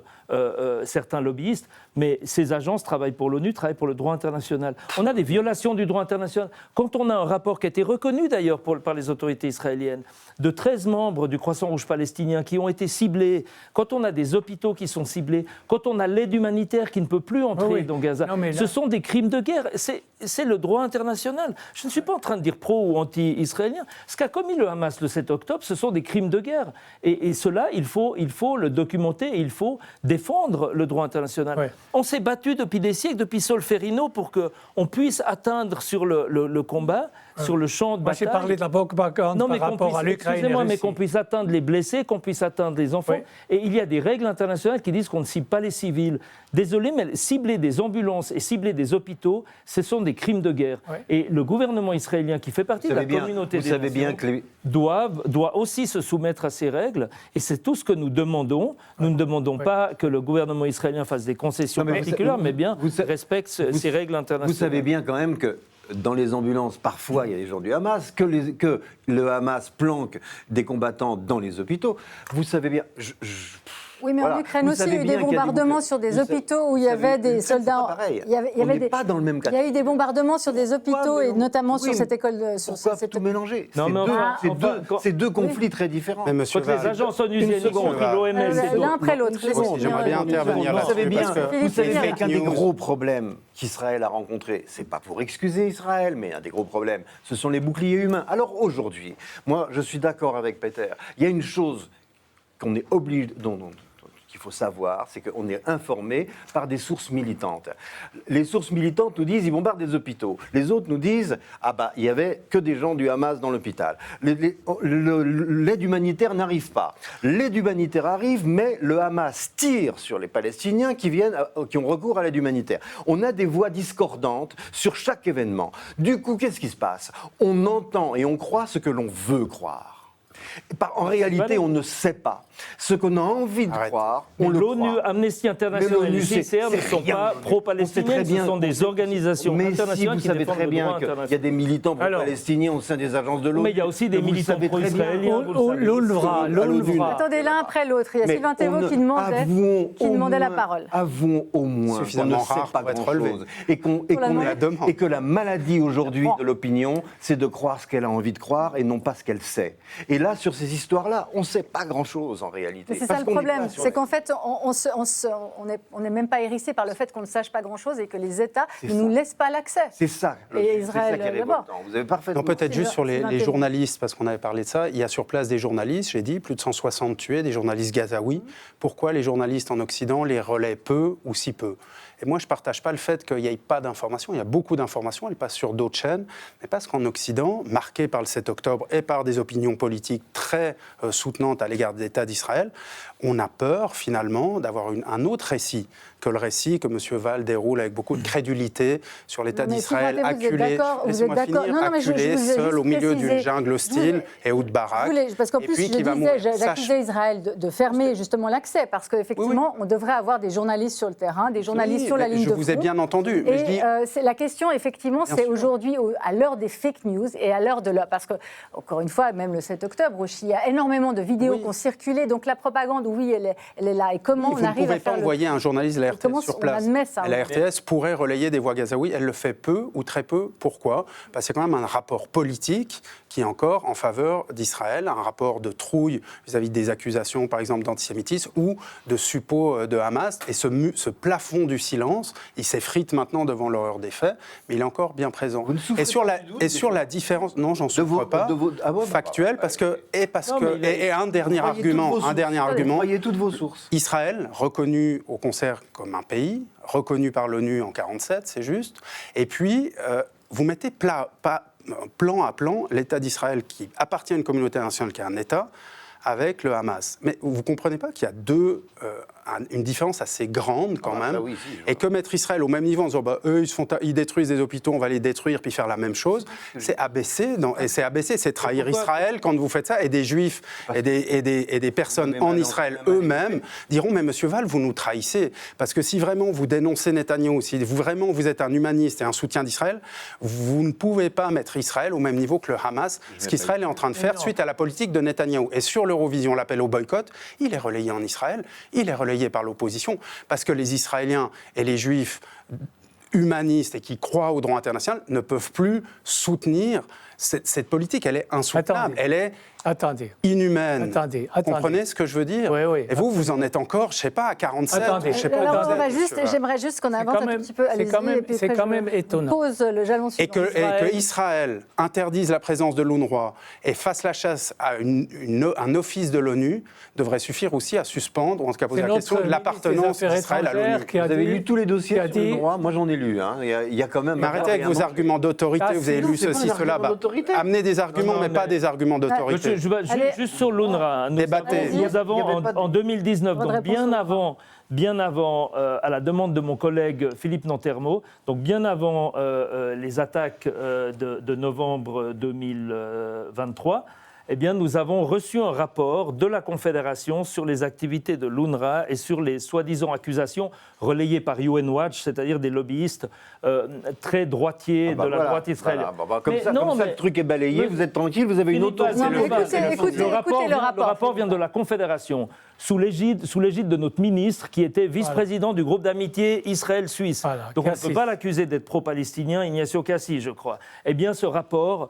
certains lobbyistes, mais ces agences travaillent pour l'ONU, travaillent pour le droit international. On a des violations du droit international. Quand on a un rapport qui a été reconnu d'ailleurs par les autorités israéliennes, de 13 membres du Croissant Rouge palestinien qui ont été ciblés, quand on a des hôpitaux qui sont ciblés, quand on a l'aide humanitaire qui ne peut plus entrer dans Gaza, ce sont des crimes de guerre. C'est le droit international. Je ne suis pas en train de dire pro ou anti-israélien. Ce qu'a commis le Hamas le 7 octobre, ce sont des crimes de guerre. Et cela, il faut le documenter et il faut défendre le droit international. Ouais. On s'est battu depuis des siècles, depuis Solferino, pour qu'on puisse atteindre sur le combat, sur le champ de Moi, bataille. j'ai parlé de la propagande par rapport à l'Ukraine. Excusez-moi, mais qu'on puisse atteindre les blessés, qu'on puisse atteindre les enfants. Oui. Et il y a des règles internationales qui disent qu'on ne cible pas les civils. Désolé, mais cibler des ambulances et cibler des hôpitaux, ce sont des crimes de guerre. Oui. Et le gouvernement israélien, qui fait partie de la communauté des nations, doit aussi se soumettre à ces règles. Et c'est tout ce que nous demandons. Nous ne demandons pas que le gouvernement israélien fasse des concessions particulières, mais bien respecte ces règles internationales. Vous savez bien quand même que dans les ambulances, parfois, il y a des gens du Hamas, que le Hamas planque des combattants dans les hôpitaux. Vous savez bien... Oui, mais en Ukraine aussi, il y a eu des bombardements sur des hôpitaux où il y avait des soldats. On n'est pas dans le même cas. Il y a eu des bombardements sur des hôpitaux et notamment sur cette école. Pourquoi tout mélanger? C'est deux conflits très différents. Mais monsieur Quand les agences onusiennes, y compris l'OMS et l'un après l'autre. J'aimerais bien intervenir Vous savez là-dessus. bien qu'un des gros problèmes qu'Israël a rencontré, c'est pas pour excuser Israël, mais un des gros problèmes, ce sont les boucliers humains. Alors aujourd'hui, moi, je suis d'accord avec Peter. Il y a une chose qu'on est obligé, qu'il faut savoir, c'est qu'on est informé par des sources militantes. Les sources militantes nous disent ils bombardent des hôpitaux. Les autres nous disent il y avait que des gens du Hamas dans l'hôpital. L'aide humanitaire n'arrive pas. L'aide humanitaire arrive, mais le Hamas tire sur les Palestiniens qui ont recours à l'aide humanitaire. On a des voix discordantes sur chaque événement. Du coup, qu'est-ce qui se passe? On entend et on croit ce que l'on veut croire. En réalité, on ne sait pas. Ce qu'on a envie de croire, on le L'ONU, croit. Amnesty International et le CICR ne sont pas pro-palestiniens, ce sont des organisations Mais si internationales vous qui savez défendent très le droit bien qu'il y a international. des militants pro-palestiniens au sein des agences de l'ONU. Mais il y a aussi des Vous militants savez très bien. pro-israéliens. vous le savez. l'UNRWA. Attendez, l'un après l'autre. Il y a Mais Sylvain Thévaux on qui demandait la parole. Avouons au moins Suffisamment qu'on ne sait rare pas pour être grand-chose. Et que la maladie aujourd'hui de l'opinion, c'est de croire ce qu'elle a envie de croire et non pas ce qu'elle sait. Et là, sur ces histoires-là, on ne sait pas grand-chose en réalité. Mais c'est ça le problème, c'est qu'en fait, on n'est même pas hérissé par le fait qu'on ne sache pas grand-chose et que les États ne nous laissent pas l'accès. C'est ça. Et Israël, qui est d'abord. révoltant. Vous avez parfaitement. Non, peut-être juste sur Sylvain les Thévaux. journalistes, parce qu'on avait parlé de ça. Il y a sur place des journalistes, j'ai dit, plus de 160 tués, des journalistes gazaouis. Pourquoi les journalistes en Occident les relaient peu ou si peu ? Et moi, je ne partage pas le fait qu'il n'y ait pas d'informations. Il y a beaucoup d'informations, elles passent sur d'autres chaînes. Mais parce qu'en Occident, marqué par le 7 octobre et par des opinions politiques très soutenantes à l'égard de l'État d'Israël, on a peur, finalement, d'avoir un autre récit que le récit que M. Val déroule avec beaucoup de crédulité sur l'État Mais d'Israël, Sylvain Thévaux, acculé, vous êtes d'accord. Non, mais je acculé, vous ai seul juste au milieu d'une précisé. jungle hostile et ou de baraque. Parce qu'en et plus, puis je qui va mourir. j'accusais Israël de fermer justement l'accès, parce qu'effectivement, on devrait avoir des journalistes sur le terrain, des journalistes Oui, sur la mais ligne de je front. vous ai bien entendu. Mais je dis, Et c'est la question, effectivement, Bien c'est sûr. aujourd'hui, à l'heure des fake news et à l'heure de l'heure. Parce que, encore une fois, même le 7 octobre, aussi, il y a énormément de vidéos Oui. qui ont circulé. Donc la propagande, oui, elle est là. Et comment vous on ne arrive pouvez à faire pas le... envoyer un journaliste de la Comment RTS sur on place. admet ça, Et la oui. RTS pourrait relayer des voix gazaouis. Elle le fait peu ou très peu. Pourquoi ? Parce que c'est quand même un rapport politique qui est encore en faveur d'Israël, un rapport de trouille vis-à-vis des accusations, par exemple, d'antisémitisme ou de suppôts de Hamas. Et ce plafond du silence, il s'effrite maintenant devant l'horreur des faits, mais il est encore bien présent. Vous ne souffrez Et sur pas la, du doute et sur la différence, non, j'en souffre vos- pas, de vos- ah bon, factuel, parce que, Non, mais il et un dernier argument, Voyez toutes vos sources. Israël, reconnu au concert comme un pays, reconnu par l'ONU en 1947, c'est juste. Et puis, vous mettez plan à plan l'État d'Israël qui appartient à une communauté internationale qui est un État, avec le Hamas. Mais vous ne comprenez pas qu'il y a une différence assez grande quand même, ça oui, si, et que mettre Israël au même niveau en disant bah, eux ils détruisent des hôpitaux, on va les détruire puis faire la même chose, c'est abaisser, c'est trahir Israël quand vous faites ça, et des Juifs et des personnes en Israël eux-mêmes diront mais Monsieur Val, vous nous trahissez, parce que si vraiment vous dénoncez Netanyahou, si vraiment vous êtes un humaniste et un soutien d'Israël, vous ne pouvez pas mettre Israël au même niveau que le Hamas, ce qu'Israël est en train de faire suite à la politique de Netanyahou. Et sur l'Eurovision, l'appel au boycott, il est relayé en Israël, il est relayé par l'opposition, parce que les Israéliens et les Juifs humanistes et qui croient au droit international ne peuvent plus soutenir cette politique. Elle est insoutenable, elle est inhumaine. Attendez. Vous comprenez ce que je veux dire? Oui. Et vous en êtes encore, je ne sais pas, à 47. Attendez. Je sais pas, Alors, vous êtes, j'aimerais juste qu'on avance un petit peu. Allez-y, et puis c'est après, quand je même étonnant. pose le jalon et suivant. que Israël interdise la présence de l'UNRWA et fasse la chasse à un office de l'ONU devrait suffire aussi à suspendre, ou en tout cas poser la question de l'appartenance d'Israël à l'ONU. Vous avez lu tous les dossiers sur dit- le droit. Moi, j'en ai lu. Hein. Il y a quand même. Mais arrêtez avec vos arguments d'autorité, vous avez non, lu c'est pas ceci, des cela. arguments d'autorité. Amenez des arguments, Non, mais pas mais- des arguments d'autorité. Allez. Juste sur l'UNRWA, Débattez. nous avons Il y avait pas de- en 2019, Votre donc réponse bien avant, à la demande de mon collègue Philippe Nantermo, donc bien avant les attaques de novembre 2023, eh bien, nous avons reçu un rapport de la Confédération sur les activités de l'UNRWA et sur les soi-disant accusations relayées par UN Watch, c'est-à-dire des lobbyistes très droitiers de la droite israélienne. Comme Mais ça, non, comme ça, mais- le truc est balayé, vous êtes tranquille, vous avez une Philippe, auto. Non, mais écoutez, le le rapport. rapport vient de la Confédération, sous l'égide de notre ministre, qui était vice-président du groupe d'amitié Israël-Suisse. Voilà, Donc on ne Cassis. peut pas l'accuser d'être pro-palestinien, Ignacio Cassis, je crois. Eh bien, ce rapport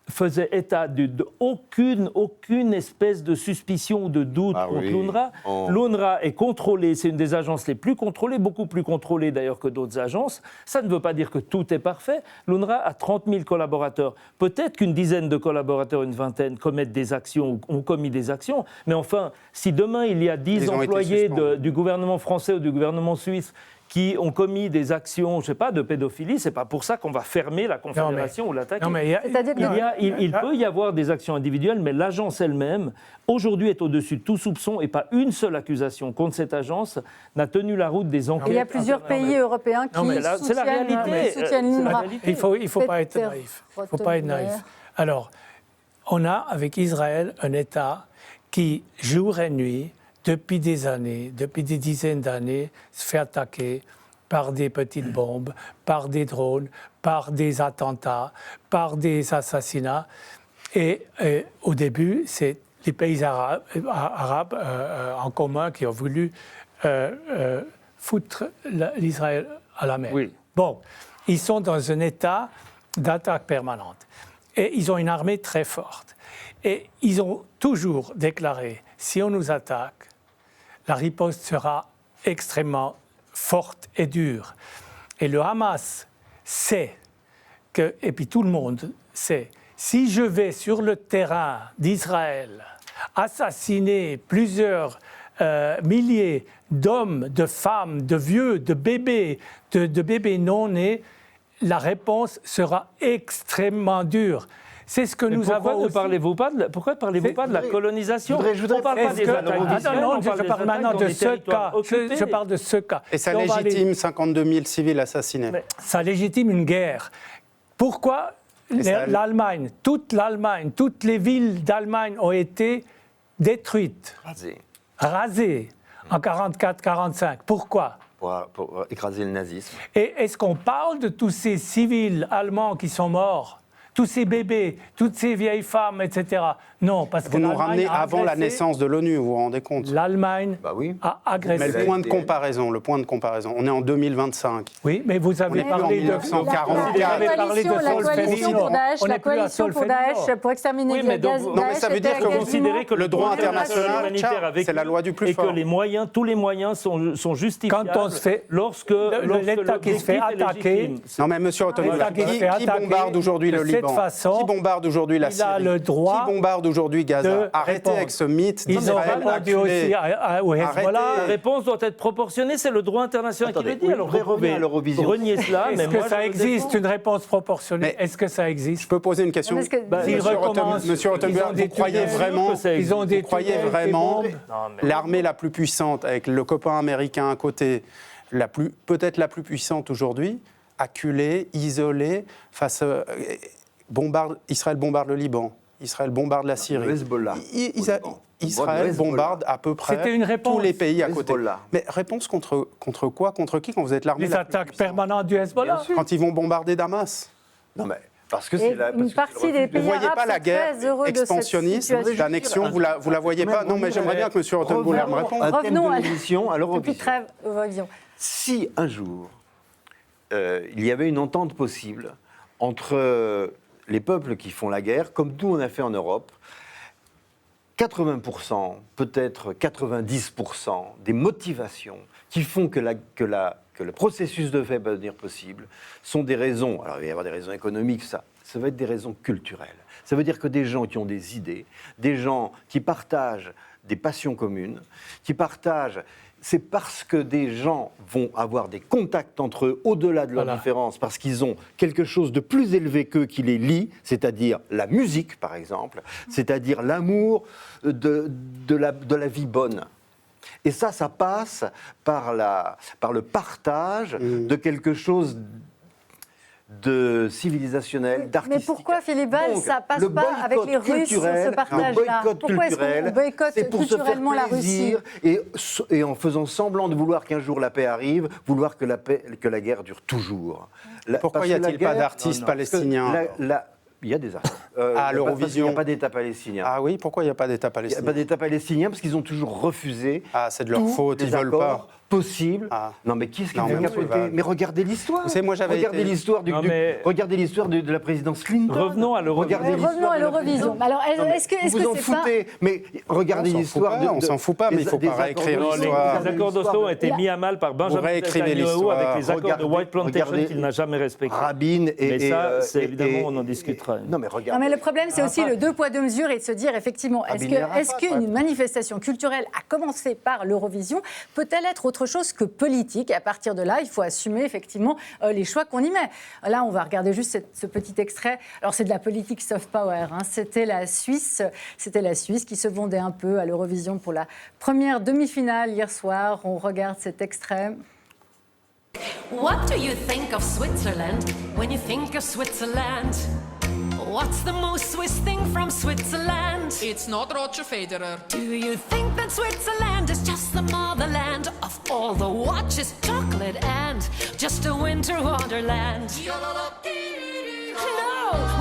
faisait état d'aucune espèce de suspicion ou de doute Ah contre oui. l'UNRWA. Oh. L'UNRWA est contrôlée, c'est une des agences les plus contrôlées, beaucoup plus contrôlée d'ailleurs que d'autres agences. Ça ne veut pas dire que tout est parfait. L'UNRWA a 30 000 collaborateurs. Peut-être qu'une dizaine de collaborateurs, une vingtaine, commettent des actions ou ont commis des actions. Mais enfin, si demain il y a 10 Ils ont été employés suspendus. du gouvernement français ou du gouvernement suisse qui ont commis des actions, je ne sais pas, de pédophilie, c'est pas pour ça qu'on va fermer la Confédération ou l'attaquer. Non, mais C'est-à-dire que- Il peut y avoir des actions individuelles, mais l'agence elle-même, aujourd'hui, est au-dessus de tout soupçon et pas une seule accusation contre cette agence n'a tenu la route des enquêtes. Il y a plusieurs pays européens qui Non, mais c'est la réalité. soutiennent C'est la l'UNRWA. réalité. Il faut pas être Faites naïf. Il faut pas être naïf. Rottenberg. Alors, on a avec Israël un État qui, jour et nuit, depuis des années, depuis des dizaines d'années, se fait attaquer par des petites bombes, par des drones, par des attentats, par des assassinats. Et au début, c'est les pays arabes en commun qui ont voulu foutre l'Israël à la mer. Oui. Bon, ils sont dans un état d'attaque permanente. Et ils ont une armée très forte. Et ils ont toujours déclaré, si on nous attaque, la riposte sera extrêmement forte et dure. Et le Hamas sait que, et puis tout le monde sait, si je vais sur le terrain d'Israël assassiner plusieurs milliers d'hommes, de femmes, de vieux, de bébés non nés, la réponse sera extrêmement dure. C'est ce que nous avons aussi... Pourquoi ne parlez-vous pas de la colonisation? je voudrais On parle pas des attaques d'Israël, non, on parle je des parle maintenant attaques de dans les ce cas. territoires occupés. Je parle de ce cas. Et ça Et on va légitime 52 000 civils assassinés. Ça légitime une guerre. Pourquoi l'Allemagne, toute les villes d'Allemagne ont été détruites, rasées en 1944-1945? Pourquoi? Pour écraser le nazisme. Et est-ce qu'on parle de tous ces civils allemands qui sont morts, tous ces bébés, toutes ces vieilles femmes, etc. Non, parce que Vous nous l'Allemagne ramenez a avant la agressé- naissance de l'ONU, vous vous rendez compte? L'Allemagne Bah oui. a agressé. Mais le point de comparaison, on est en 2025. Oui, mais vous avez On est plus en parlé de... 1944. Vous avez parlé de La coalition Solferino. pour Daesh, On la n'est plus à coalition pour Solferino. Daesh, pour exterminer Oui, mais donc, Daesh. non, mais ça veut dire était que vous quasiment- considérez que le droit international, humanitaire avec c'est la loi du plus et fort. que les moyens, tous les moyens sont justifiables Quand on se fait- lorsque l'État qui se fait l'objectif est attaquer, légitime. Non mais monsieur Rottenbuller, l'État qui se fait qui attaquer bombarde aujourd'hui de le cette Liban? façon, Qui bombarde aujourd'hui la il a Syrie? le droit Qui bombarde aujourd'hui Gaza? de Arrêtez répondre. avec ce mythe Ils ont d'Israël répondu acculé. aussi au Arrêtez. Hezbollah. La réponse doit être proportionnée, c'est le droit international qui le Attendez, dit. oui, Alors je vous voudrais revenir pouvez à l'Eurovision. renier cela, mais Est-ce moi que ça je le existe défends. une réponse proportionnée? Mais- Est-ce que ça existe? Je peux poser une question? Parce que- S'ils recommencent, Monsieur ils Rottenbuller, ont des vous croyez tunnels, vraiment que ça Ils ont des Vous croyez tunnels, des vraiment bombes. Non, mais- l'armée la plus puissante, avec le copain américain à côté, peut-être la plus puissante aujourd'hui, acculée, isolée, Israël bombarde le Liban, Israël bombarde la Syrie. Le Hezbollah. Israël Le Hezbollah. bombarde à peu près C'était une réponse. tous les pays à Le côté. Hezbollah. Mais réponse contre quoi? Contre qui quand vous êtes l'armée Les la plus attaques puissante? permanentes du Hezbollah. Quand ils vont bombarder Damas? Non, mais parce que Et c'est la. une partie des Vous pays ne voyez arabes pas la sont guerre très heureux de cette expansionniste situation. d'annexion, vous la voyez pas? Non, mais j'aimerais bien que M. Rottenbuller me réponde. Un thème Revenons de à- l'émission à Petite l'Eurovision. trêve, Eurovision. Si un jour il y avait une entente possible entre les peuples qui font la guerre, comme nous on a fait en Europe, 80%, peut-être 90% des motivations qui font que le processus de paix va devenir possible sont des raisons. Alors il va y avoir des raisons économiques, ça va être des raisons culturelles. Ça veut dire que des gens qui ont des idées, des gens qui partagent des passions communes, qui partagent. C'est parce que des gens vont avoir des contacts entre eux au-delà de leurs Voilà. différences, parce qu'ils ont quelque chose de plus élevé qu'eux qui les lie, c'est-à-dire la musique, par exemple, c'est-à-dire l'amour de la vie bonne. Et ça passe par le partage de quelque chose de civilisationnel, d'artistique. Mais pourquoi, Philippe Val, Donc, ça passe le pas avec les boycott Russes sur ce culturel, partage-là? le boycott Pourquoi est-ce qu'on culturel, boycotte c'est pour se faire culturellement la Russie? plaisir et en faisant semblant de vouloir qu'un jour la paix arrive, vouloir que la guerre dure toujours. Pourquoi Parce y que la a-t-il pas guerre- d'artistes Non, palestiniens? parce que il y a des artistes. À l'Eurovision. Il n'y a pas d'État palestinien. Ah oui, pourquoi il n'y a pas d'État Il n'y a palestinien? pas d'État palestinien parce qu'ils ont toujours refusé. Ah, c'est de leur tous faute, ils les veulent accords pas. possibles. Ah. Non, mais qui est-ce qui Non, fait mais capoter? Val. Mais regardez l'histoire. Vous savez, moi, j'avais regardez été- l'histoire Non, mais- regardez l'histoire de la présidence Clinton. Revenons à l'Eurovision. Regardez Revenons l'histoire à de la l'Eurovision. présidence. Alors, Non, mais est-ce que vous vous en c'est pas... foutez, mais regardez On s'en l'histoire fout pas, on s'en fout pas, mais il faut des pas accords réécrire d'Oslo. l'histoire. Les accords d'Oslo ont été mis à mal par Benjamin réécrivez Netanyahu l'histoire. avec les accords de White Plantation Regardez- qu'il n'a jamais respectés. Rabin et. Mais ça, c'est évidemment, et- on en discutera. Non, mais Non, regardez. mais le problème, c'est aussi le deux poids, deux mesures et de se dire, effectivement, est-ce Rabin et Arafat, qu'une manifestation culturelle, à commencer par l'Eurovision, peut-elle être autre chose que politique? Et à partir de là, il faut assumer, effectivement, les choix qu'on y met. Là, on va regarder juste ce petit extrait. Alors, c'est de la politique soft power. Hein. C'était la Suisse qui se vendait un peu à l'Eurovision pour la première demi-finale hier soir. On regarde cet extrait. What do you think of Switzerland when you think of Switzerland? What's the most Swiss thing from Switzerland? It's not Roger Federer. Do you think that Switzerland is just the motherland of all the watches, chocolate, and just a winter wonderland? No,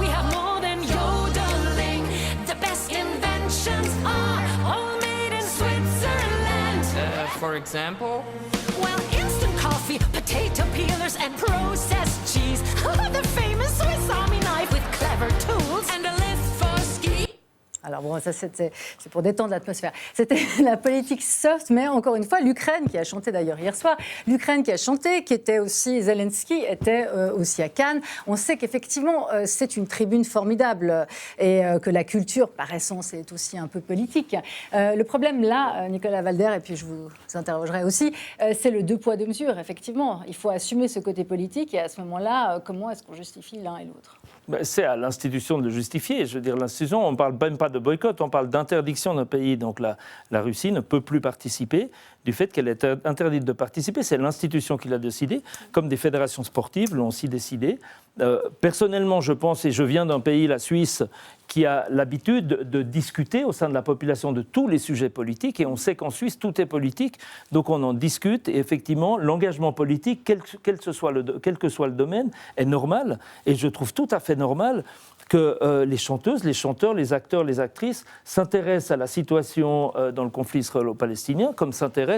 we have more than yodeling. The best inventions are all made in Switzerland. For example? Well, instant coffee, potato peelers, and processed cheese. The famous Swiss Army knife with clever tools. And a lift for ski. Alors bon, ça c'est pour détendre l'atmosphère. C'était la politique soft, mais encore une fois, l'Ukraine qui a chanté d'ailleurs hier soir, l'Ukraine qui a chanté, qui était aussi, Zelensky était aussi à Cannes. On sait qu'effectivement, c'est une tribune formidable et que la culture, par essence, est aussi un peu politique. Le problème là, Nicolas Valder, et puis je vous interrogerai aussi, c'est le deux poids deux mesures. Effectivement, il faut assumer ce côté politique et à ce moment-là, comment est-ce qu'on justifie l'un et l'autre ? C'est à l'institution de le justifier. Je veux dire, l'institution, on ne parle même pas de boycott, on parle d'interdiction d'un pays. Donc la Russie ne peut plus participer. Du fait qu'elle est interdite de participer, c'est l'institution qui l'a décidé, comme des fédérations sportives l'ont aussi décidé. Personnellement, je pense, et je viens d'un pays, la Suisse, qui a l'habitude de discuter au sein de la population de tous les sujets politiques, et on sait qu'en Suisse, tout est politique, donc on en discute, et effectivement, l'engagement politique, quel que soit le domaine, est normal, et je trouve tout à fait normal que les chanteuses, les chanteurs, les acteurs, les actrices s'intéressent à la situation dans le conflit israélo-palestinien, comme s'intéressent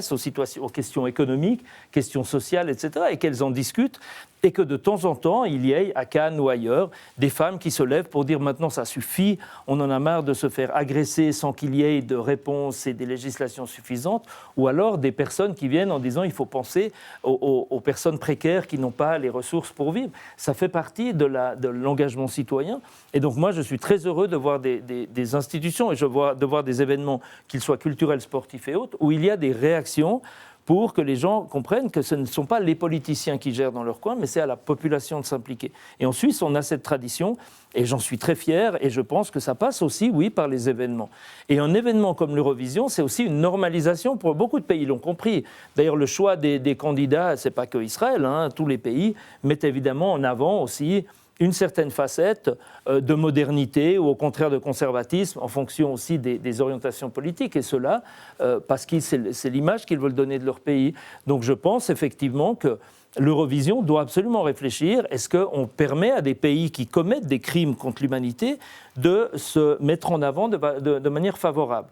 aux questions économiques, questions sociales, etc., et qu'elles en discutent, et que de temps en temps, il y ait, à Cannes ou ailleurs, des femmes qui se lèvent pour dire maintenant ça suffit, on en a marre de se faire agresser sans qu'il y ait de réponses et des législations suffisantes, ou alors des personnes qui viennent en disant il faut penser aux personnes précaires qui n'ont pas les ressources pour vivre. Ça fait partie de l'engagement citoyen. Et donc moi, je suis très heureux de voir des institutions et de voir des événements, qu'ils soient culturels, sportifs et autres, où il y a des réactions pour que les gens comprennent que ce ne sont pas les politiciens qui gèrent dans leur coin, mais c'est à la population de s'impliquer. Et en Suisse, on a cette tradition, et j'en suis très fier, et je pense que ça passe aussi, oui, par les événements. Et un événement comme l'Eurovision, c'est aussi une normalisation pour beaucoup de pays, ils l'ont compris. D'ailleurs, le choix des candidats, c'est pas que Israël, hein, tous les pays mettent évidemment en avant aussi une certaine facette de modernité ou au contraire de conservatisme en fonction aussi des orientations politiques, et cela parce que c'est l'image qu'ils veulent donner de leur pays. Donc je pense effectivement que l'Eurovision doit absolument réfléchir, est-ce qu'on permet à des pays qui commettent des crimes contre l'humanité de se mettre en avant de manière favorable.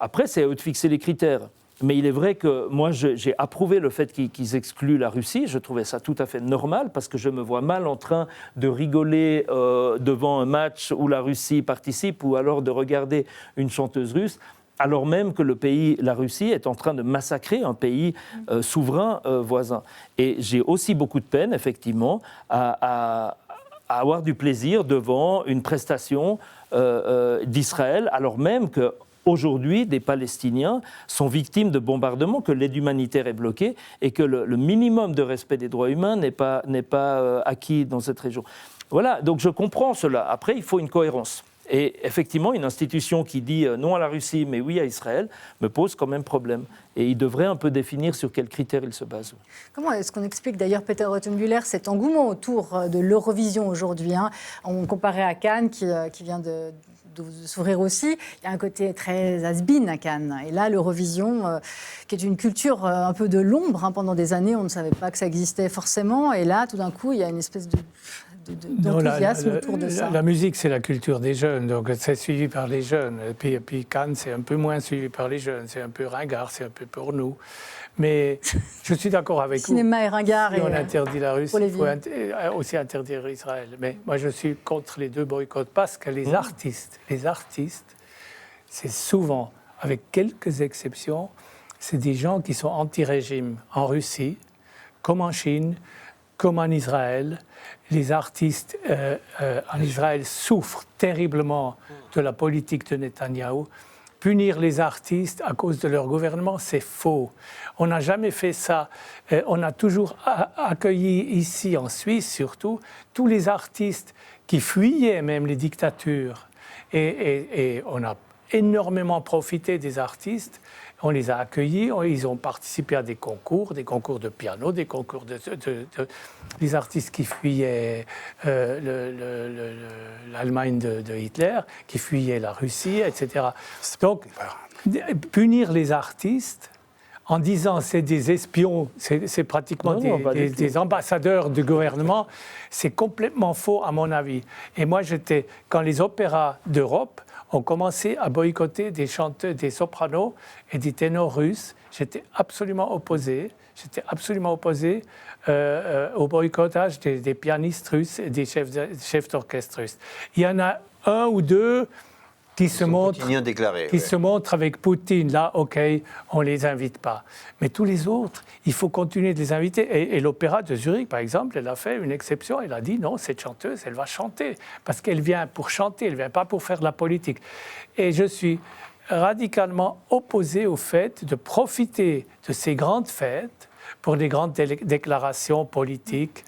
Après, c'est à eux de fixer les critères. Mais il est vrai que moi, j'ai approuvé le fait qu'ils excluent la Russie. Je trouvais ça tout à fait normal parce que je me vois mal en train de rigoler devant un match où la Russie participe ou alors de regarder une chanteuse russe, alors même que la Russie, est en train de massacrer un pays souverain voisin. Et j'ai aussi beaucoup de peine, effectivement, à avoir du plaisir devant une prestation d'Israël, alors même que aujourd'hui, des Palestiniens sont victimes de bombardements, que l'aide humanitaire est bloquée et que le minimum de respect des droits humains n'est pas acquis dans cette région. Voilà, donc je comprends cela. Après, il faut une cohérence. Et effectivement, une institution qui dit non à la Russie, mais oui à Israël, me pose quand même problème. Et il devrait un peu définir sur quels critères il se base. Comment est-ce qu'on explique d'ailleurs, Peter Rothenbuehler, cet engouement autour de l'Eurovision aujourd'hui, hein, on comparait à Cannes, qui vient de s'ouvrir aussi. Il y a un côté très has-been à Cannes. Et là, l'Eurovision, qui est une culture un peu de l'ombre, hein, pendant des années, on ne savait pas que ça existait forcément. Et là, tout d'un coup, il y a une espèce d'enthousiasme autour de ça. La musique, c'est la culture des jeunes, donc c'est suivi par les jeunes. Et puis Cannes, c'est un peu moins suivi par les jeunes. C'est un peu ringard, c'est un peu pour nous. Mais je suis d'accord avec vous. Cinéma et ringard. Si on interdit la Russie, il faut aussi interdire Israël. Mais moi, je suis contre les deux boycotts parce que les artistes, c'est souvent, avec quelques exceptions, c'est des gens qui sont anti-régime en Russie, comme en Chine, comme en Israël. Les artistes en Israël souffrent terriblement de la politique de Netanyahou. Punir les artistes à cause de leur gouvernement, c'est faux. On n'a jamais fait ça. On a toujours accueilli ici, en Suisse surtout, tous les artistes qui fuyaient même les dictatures. Et on a énormément profité des artistes. On les a accueillis, ils ont participé à des concours de piano, des concours des artistes qui fuyaient l'Allemagne de Hitler, qui fuyaient la Russie, etc. Donc, punir les artistes en disant c'est des espions, c'est pratiquement des ambassadeurs du gouvernement, c'est complètement faux à mon avis. Et moi, quand les opéras d'Europe ont commencé à boycotter des chanteurs, des sopranos et des ténors russes, j'étais absolument opposé au boycottage des pianistes russes et des chefs d'orchestre russes. Il y en a un ou deux qui se montrent avec Poutine. Là, OK, on ne les invite pas. Mais tous les autres, il faut continuer de les inviter. Et l'Opéra de Zurich, par exemple, elle a fait une exception. Elle a dit non, cette chanteuse, elle va chanter. Parce qu'elle vient pour chanter, elle ne vient pas pour faire de la politique. Et je suis radicalement opposé au fait de profiter de ces grandes fêtes pour des grandes déclarations politiques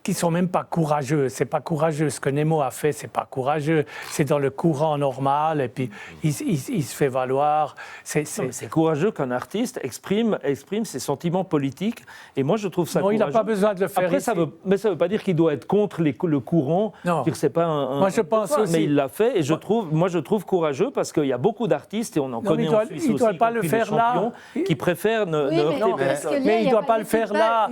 qui ne sont même pas courageux. C'est pas courageux. Ce que Nemo a fait, c'est pas courageux. C'est dans le courant normal et puis il se fait valoir. C'est courageux qu'un artiste exprime ses sentiments politiques et moi je trouve ça courageux. Il n'a pas besoin de le faire. Après, ça veut pas dire qu'il doit être contre le courant. Non. Dire que c'est pas moi je pense aussi. Mais il l'a fait et je trouve courageux parce qu'il y a beaucoup d'artistes et on en connaît en Suisse aussi. Il ne doit pas le faire là. Qui préfèrent ne heurter personne. Mais il ne doit pas le faire là.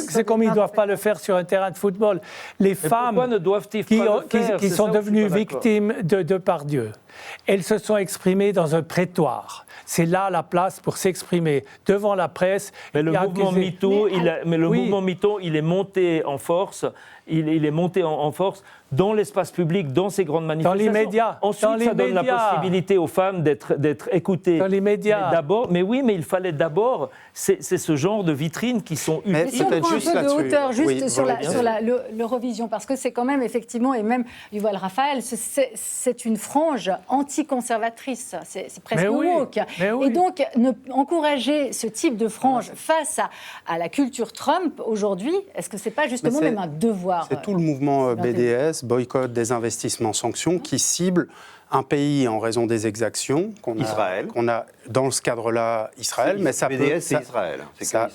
C'est comme ils ne doivent pas le faire sur un terrain de football. Les femmes qui sont devenues victimes de Depardieu, elles se sont exprimées dans un prétoire. C'est là la place pour s'exprimer devant la presse. Mais le mouvement MeToo, il est monté en force. Il est monté en force dans l'espace public, dans ces grandes manifestations. Dans les médias. Ensuite, ça donne la possibilité aux femmes d'être écoutées. Dans les médias. Mais il fallait d'abord... C'est ce genre de vitrines qui sont utiles. Mais si on prend un peu de hauteur sur l'Eurovision, parce que c'est quand même, effectivement, et même Yuval Raphaël, c'est une frange anticonservatrice. C'est presque woke. Et donc, encourager ce type de frange face à la culture Trump, aujourd'hui, est-ce que ce n'est pas justement même un devoir? C'est tout le mouvement BDS, boycott des investissements, sanctions, qui cible un pays en raison des exactions qu'on a dans ce cadre-là, Israël. Mais ça BDS, c'est Israël.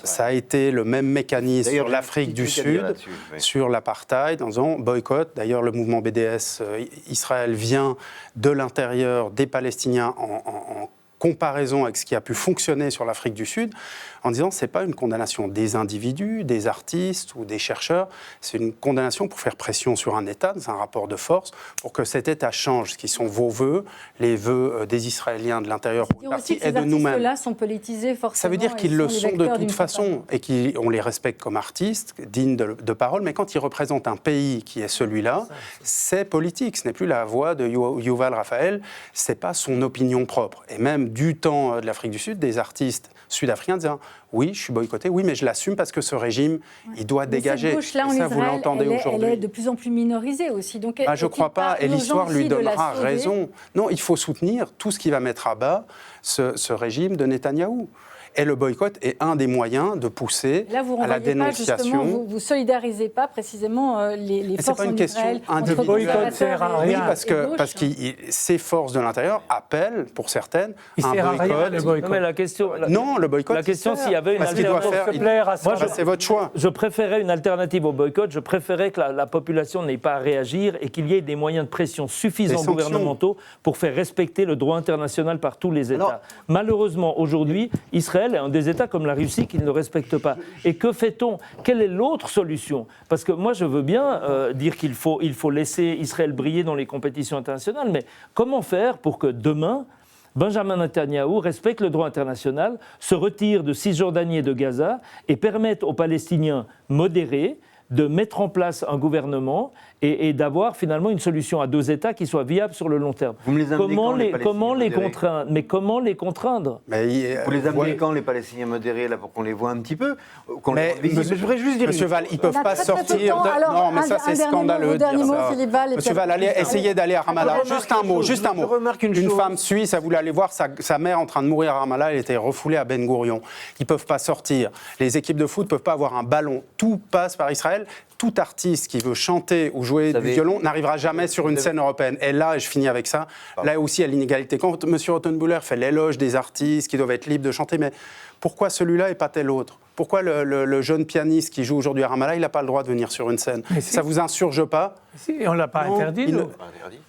Ça a été le même mécanisme sur l'Afrique du Sud, sur l'apartheid, en disant boycott. D'ailleurs, le mouvement BDS Israël vient de l'intérieur des Palestiniens en comparaison avec ce qui a pu fonctionner sur l'Afrique du Sud, en disant c'est pas une condamnation des individus, des artistes ou des chercheurs, c'est une condamnation pour faire pression sur un État, dans un rapport de force, pour que cet État change, ce qui sont vos vœux, les vœux des Israéliens de l'intérieur pour une partie et de nous-mêmes. Ces artistes-là sont politisés forcément. Ça veut dire qu'ils le sont de toute façon et qu'on les respecte comme artistes, dignes de parole, mais quand ils représentent un pays qui est celui-là, c'est politique. Ce n'est plus la voix de Yuval Raphaël, c'est pas son opinion propre. Et même du temps de l'Afrique du Sud, des artistes sud-africains disaient oui, je suis boycotté, oui, mais je l'assume parce que ce régime, il doit dégager. Cette gauche-là en Israël, elle est de plus en plus minorisée aussi. Donc, je ne crois pas, et l'histoire lui donnera raison. Non, il faut soutenir tout ce qui va mettre à bas ce régime de Netanyahou. Et le boycott est un des moyens de pousser à la dénonciation. Vous ne solidarisez pas précisément les forces en Israël. Le boycott sert à rien. Oui, parce que ces forces de l'intérieur appellent, pour certaines, un boycott. Non, mais la question... Non, le boycott, la question, s'il y avait une alternative... Moi, c'est votre choix. Je préférais une alternative au boycott. Je préférais que la population n'ait pas à réagir et qu'il y ait des moyens de pression suffisants gouvernementaux pour faire respecter le droit international par tous les États. Malheureusement, aujourd'hui, Israël est un des États comme la Russie qui ne le respecte pas. Et que fait-on? Quelle est l'autre solution? Parce que moi, je veux bien dire qu'il faut laisser Israël briller dans les compétitions internationales, mais comment faire pour que demain, Benjamin Netanyahou respecte le droit international, se retire de Cisjordanie et de Gaza et permette aux Palestiniens modérés de mettre en place un gouvernement et d'avoir finalement une solution à deux États qui soit viable sur le long terme. Vous me les amenez comment les contraindre? Mais comment les contraindre? Vous les amenez quand, les Palestiniens modérés, là, pour qu'on les voit un petit peu? Je voudrais juste dire... Monsieur Val, ils ne peuvent pas sortir... Non, mais ça, c'est scandaleux de dire ça. Monsieur Val, allez essayer d'aller à Ramallah. Juste un mot. Une femme suisse, elle voulait aller voir sa mère en train de mourir à Ramallah, elle était refoulée à Ben Gourion. Ils ne peuvent pas sortir. Les équipes de foot ne peuvent pas avoir un ballon. Tout passe par Israël. Israël, tout artiste qui veut chanter ou jouer du violon n'arrivera jamais sur une scène européenne. Et là, et je finis avec ça, là aussi, il y a l'inégalité. Quand M. Rothenbuehler fait l'éloge des artistes qui doivent être libres de chanter, mais pourquoi celui-là et pas tel autre ? Pourquoi le jeune pianiste qui joue aujourd'hui à Ramallah, il n'a pas le droit de venir sur une scène ? Ça ne vous insurge pas ? Si, on ne l'a pas interdit, nous.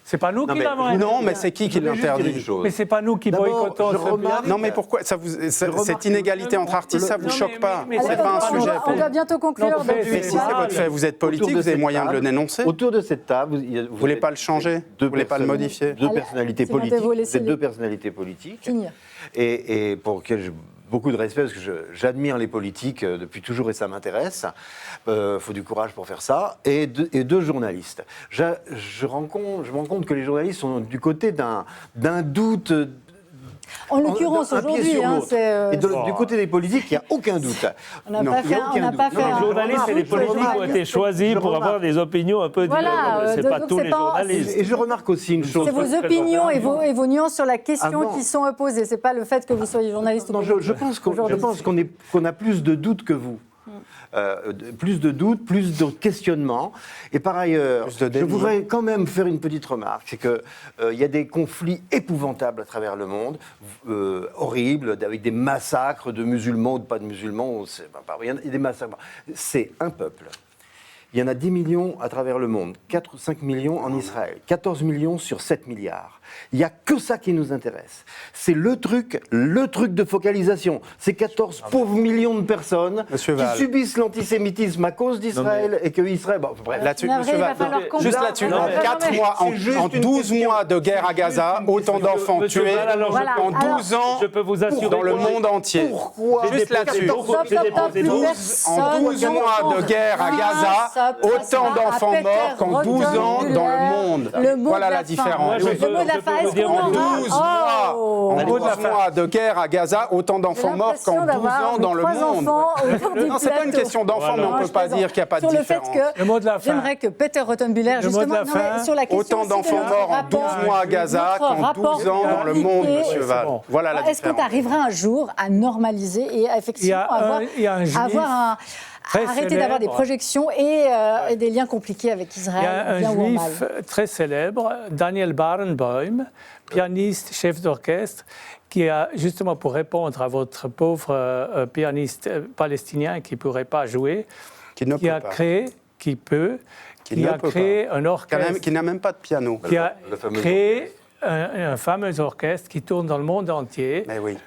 C'est pas nous qui l'avons interdit. Non, mais c'est qui l'interdit ? Mais c'est pas nous qui boycottons ce pianiste. Non, mais pourquoi cette inégalité entre artistes, ça ne vous choque pas ? mais C'est pas un sujet. On va bientôt conclure. Non, donc, mais Mais si c'est votre fait, vous êtes politique, vous avez moyen de le dénoncer. Autour de cette table, Vous voulez pas le changer ? Vous voulez pas le modifier ? Deux Allez, personnalités c'est bon, politiques. vous Vous laissez êtes deux personnalités politiques. finir. Et pour lesquelles j'ai beaucoup de respect, parce que j'admire les politiques depuis toujours et ça m'intéresse. Faut du courage pour faire ça. Et deux journalistes. Je me rends compte que les journalistes sont du côté d'un doute. En l'occurrence, un pied aujourd'hui, sur hein, l'autre. c'est. Et du côté des politiques, il n'y a aucun doute. On n'a Non, pas il y a fait, aucun on n'a doute. pas Non, fait mais Les un- journalistes et les politiques ont été choisis pour avoir des opinions un peu Voilà, différentes. C'est pas donc tous c'est les pas- journalistes. Et je remarque aussi une chose. C'est vos opinions et vos nuances sur la question Avant- qui sont opposées. C'est pas le fait que vous soyez journaliste ou Non, politique. je pense Aujourd'hui. qu'on a plus de doutes que vous. Plus de doutes, plus de questionnements. Et par ailleurs, Plus de je déni. voudrais quand même faire une petite remarque, c'est qu'il y a des conflits épouvantables à travers le monde, horribles, avec des massacres de musulmans ou de pas de musulmans. Il y a des massacres. C'est un peuple. Il y en a 10 millions à travers le monde, 4 ou 5 millions en Israël, 14 millions sur 7 milliards. Il n'y a que ça qui nous intéresse. C'est le truc de focalisation. Ces 14 pauvres millions de personnes Monsieur qui Val. subissent l'antisémitisme à cause d'Israël et que Israël... Bon, bref. Là-dessus, Navré, monsieur il va Val, falloir conclure. juste là-dessus, Non, en mais- 4 mois, C'est juste en une 12 question. mois de guerre à Gaza, autant d'enfants Monsieur tués Val, alors, Voilà. en 12 ans Je peux vous assurer dans le que- monde entier. Pourquoi Juste là-dessus. Stop, stop, stop, plus personne En 12 mois de guerre à Gaza, autant d'enfants morts qu'en 12 ans dans le monde. Le mot Voilà de la fin. différence. Le mot de la je peux fin. vous Est-ce dire qu'on en aura- 12 mois, Oh. en 12 mois de guerre à Gaza, autant d'enfants morts J'ai qu'en 12 l'impression ans dans le d'avoir monde. trois enfants autour du Non, c'est pas une plateau. question d'enfants, mais on Non, ne peut je pas plaisante. dire qu'il n'y a pas de Sur le différence. fait que Le mot de la fin. j'aimerais que Peter Rothenbuehler, Le mot de justement, la non, mais fin. sur la question Autant aussi de d'enfants notre morts en rapport- 12 mois à Gaza notre qu'en rapport 12 ans dans le monde, compliqué. monsieur Val. bon. Voilà la Est-ce qu'on différence. arrivera un jour à normaliser et à effectivement il y a un juif très arrêter d'avoir des célèbre. projections et des liens compliqués avec Il y Israël, a bien un ou en mal. juif très célèbre, Daniel Barenboim, pianiste, chef d'orchestre, qui a, justement pour répondre à votre pauvre pianiste palestinien qui ne pourrait pas jouer, Qui ne qui peut a pas. créé, qui peut, Qui qui ne a peut créé un orchestre, Qui n'a même pas de piano. qui a Le fameux créé un fameux orchestre qui tourne dans le monde entier, Mais oui.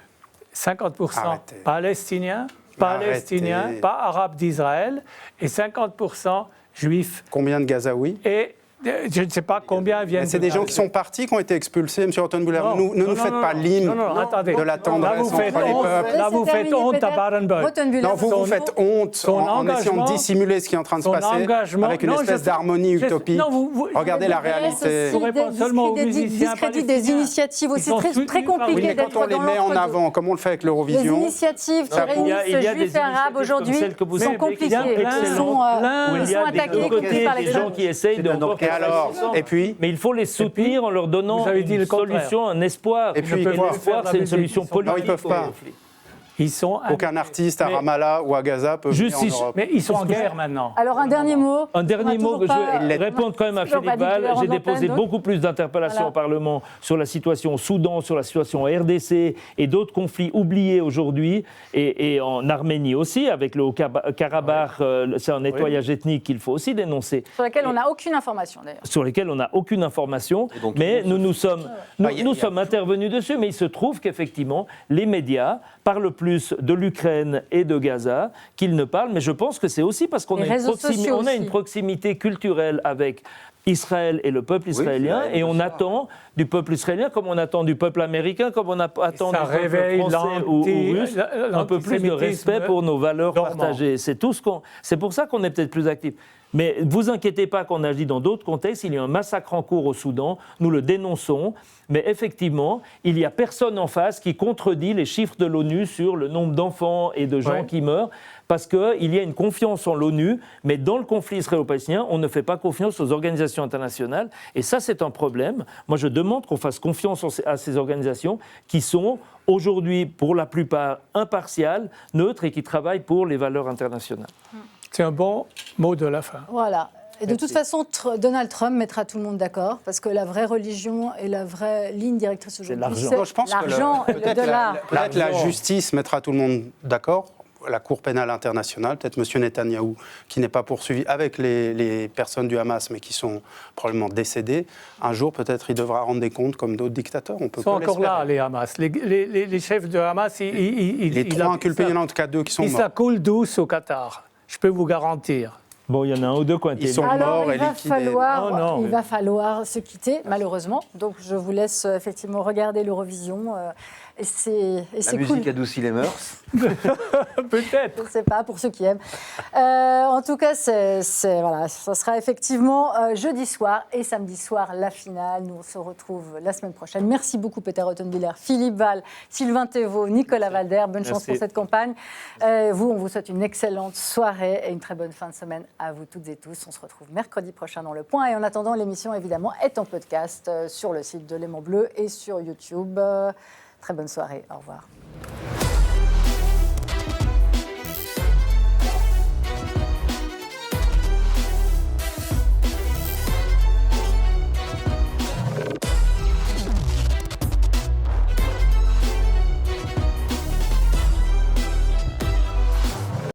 50% Arrêtez. palestiniens, Arrêtez. pas arabes d'Israël, et 50% juifs. Combien de Gazaouis? Et je ne sais pas combien viennent. Mais c'est de des gens Gaza. qui sont partis, qui ont été expulsés, M. Rothenbuehler. Non, Ne nous non, faites non, pas non, l'hymne non, attendez. de la tendresse Là, vous faites entre les honte. peuples. Là, vous C'est faites terminé, honte à Peter. Barenboim. Rothenbuehler, Non, vous son- vous faites honte son en essayant engagement- de dissimuler ce qui est en train de se son passer engagement- avec une Non, espèce je- d'harmonie je- utopique. non, vous- Regardez la Laisse réalité. aussi On répond seulement aux musiciens discrédite des palestiniens. initiatives aussi Ils sont très, soutenus très par- Oui, compliquées mais d'être quand on les dans met en l'entre-deux. avant, comme on le fait avec Les l'Eurovision, initiatives qui Ça- réunissent il y a des juifs et arabes initiatives aujourd'hui comme celles que vous sont avez compliquées. qui sont Ils excellentes, sont, où ils il y sont a des attaqués, y deux compris côtés par des les gens qui essayent de un orchestre. et alors, et puis, mais il faut les soutenir en leur donnant Vous avez dit une le contraire. solution, un espoir. Et puis, Et quoi l'espoir, c'est une solution Non, ils politique. peuvent au pas. conflit. Ils sont aucun artiste à Mais- Ramallah ou à Gaza peut venir en Justice. Europe. Mais ils sont en guerre maintenant. Alors un dernier mot. Un dernier mot que je vais répondre quand même à toujours Philippe pas dit Val. que l'heure J'ai en déposé antenne, beaucoup plus d'interpellations Voilà. au Parlement sur la situation au Soudan, sur la situation en RDC et d'autres conflits oubliés aujourd'hui, et en Arménie aussi, avec le Haut-Karabakh. C'est un nettoyage ethnique qu'il faut aussi dénoncer. Sur laquelle on n'a aucune information d'ailleurs. Sur lesquels on n'a aucune information, Et donc, mais tout le monde nous sommes, nous sommes intervenus dessus, mais il se trouve qu'effectivement, les médias parlent plus de l'Ukraine et de Gaza qu'ils ne parlent, mais je pense que c'est aussi parce qu'on Les a, réseaux sociaux on a aussi. une proximité culturelle avec Israël et le peuple israélien, c'est vrai, et on bien sûr. attend du peuple israélien comme on attend du peuple américain, comme on attend ça du peuple réveille français ou russe, un peu plus de l'antisémitisme respect pour nos valeurs dormant. partagées. C'est tout c'est pour ça qu'on est peut-être plus actif. Mais ne vous inquiétez pas qu'on agit dans d'autres contextes. Il y a un massacre en cours au Soudan, nous le dénonçons, mais effectivement, il n'y a personne en face qui contredit les chiffres de l'ONU sur le nombre d'enfants et de gens Ouais. qui meurent, parce qu'il y a une confiance en l'ONU, mais dans le conflit israélo-palestinien, on ne fait pas confiance aux organisations internationales, et ça c'est un problème. Moi je demande qu'on fasse confiance à ces organisations qui sont aujourd'hui pour la plupart impartiales, neutres et qui travaillent pour les valeurs internationales. C'est un bon mot de la fin. Voilà. Et de toute façon, Donald Trump mettra tout le monde d'accord, parce que la vraie religion et la vraie ligne directrice aujourd'hui, l'argent. Je pense que l'argent et le dollar. peut-être la justice mettra tout le monde d'accord. La Cour pénale internationale, peut-être M. Netanyahou, qui n'est pas poursuivi avec les personnes du Hamas, mais qui sont probablement décédées, un jour, peut-être, il devra rendre des comptes comme d'autres dictateurs. On peut Ils sont que encore l'espérer. là, les Hamas. Les chefs de Hamas, Les trois inculpés, il y en a en tout cas 2 qui sont morts. Ça coule douce au Qatar, je peux vous garantir. Bon, il y en a un ou deux qui ont été Ils sont Alors, morts et il va liquidés. falloir, Non, il va falloir se quitter, malheureusement. Donc, je vous laisse effectivement regarder l'Eurovision. Et c'est La cool. musique adoucit les mœurs. Peut-être. Je ne sais pas, pour ceux qui aiment. En tout cas, voilà, ça sera effectivement jeudi soir et samedi soir la finale. Nous, on se retrouve la semaine prochaine. Merci beaucoup, Peter Rottenbiller, Philippe Val, Sylvain Thévaux, Nicolas Valder. Bonne chance Merci. pour cette campagne. Vous, on vous souhaite une excellente soirée et une très bonne fin de semaine à vous toutes et tous. On se retrouve mercredi prochain dans Le Point. Et en attendant, l'émission, évidemment, est en podcast sur le site de L'Aimant Bleu et sur YouTube. Très bonne soirée. Au revoir.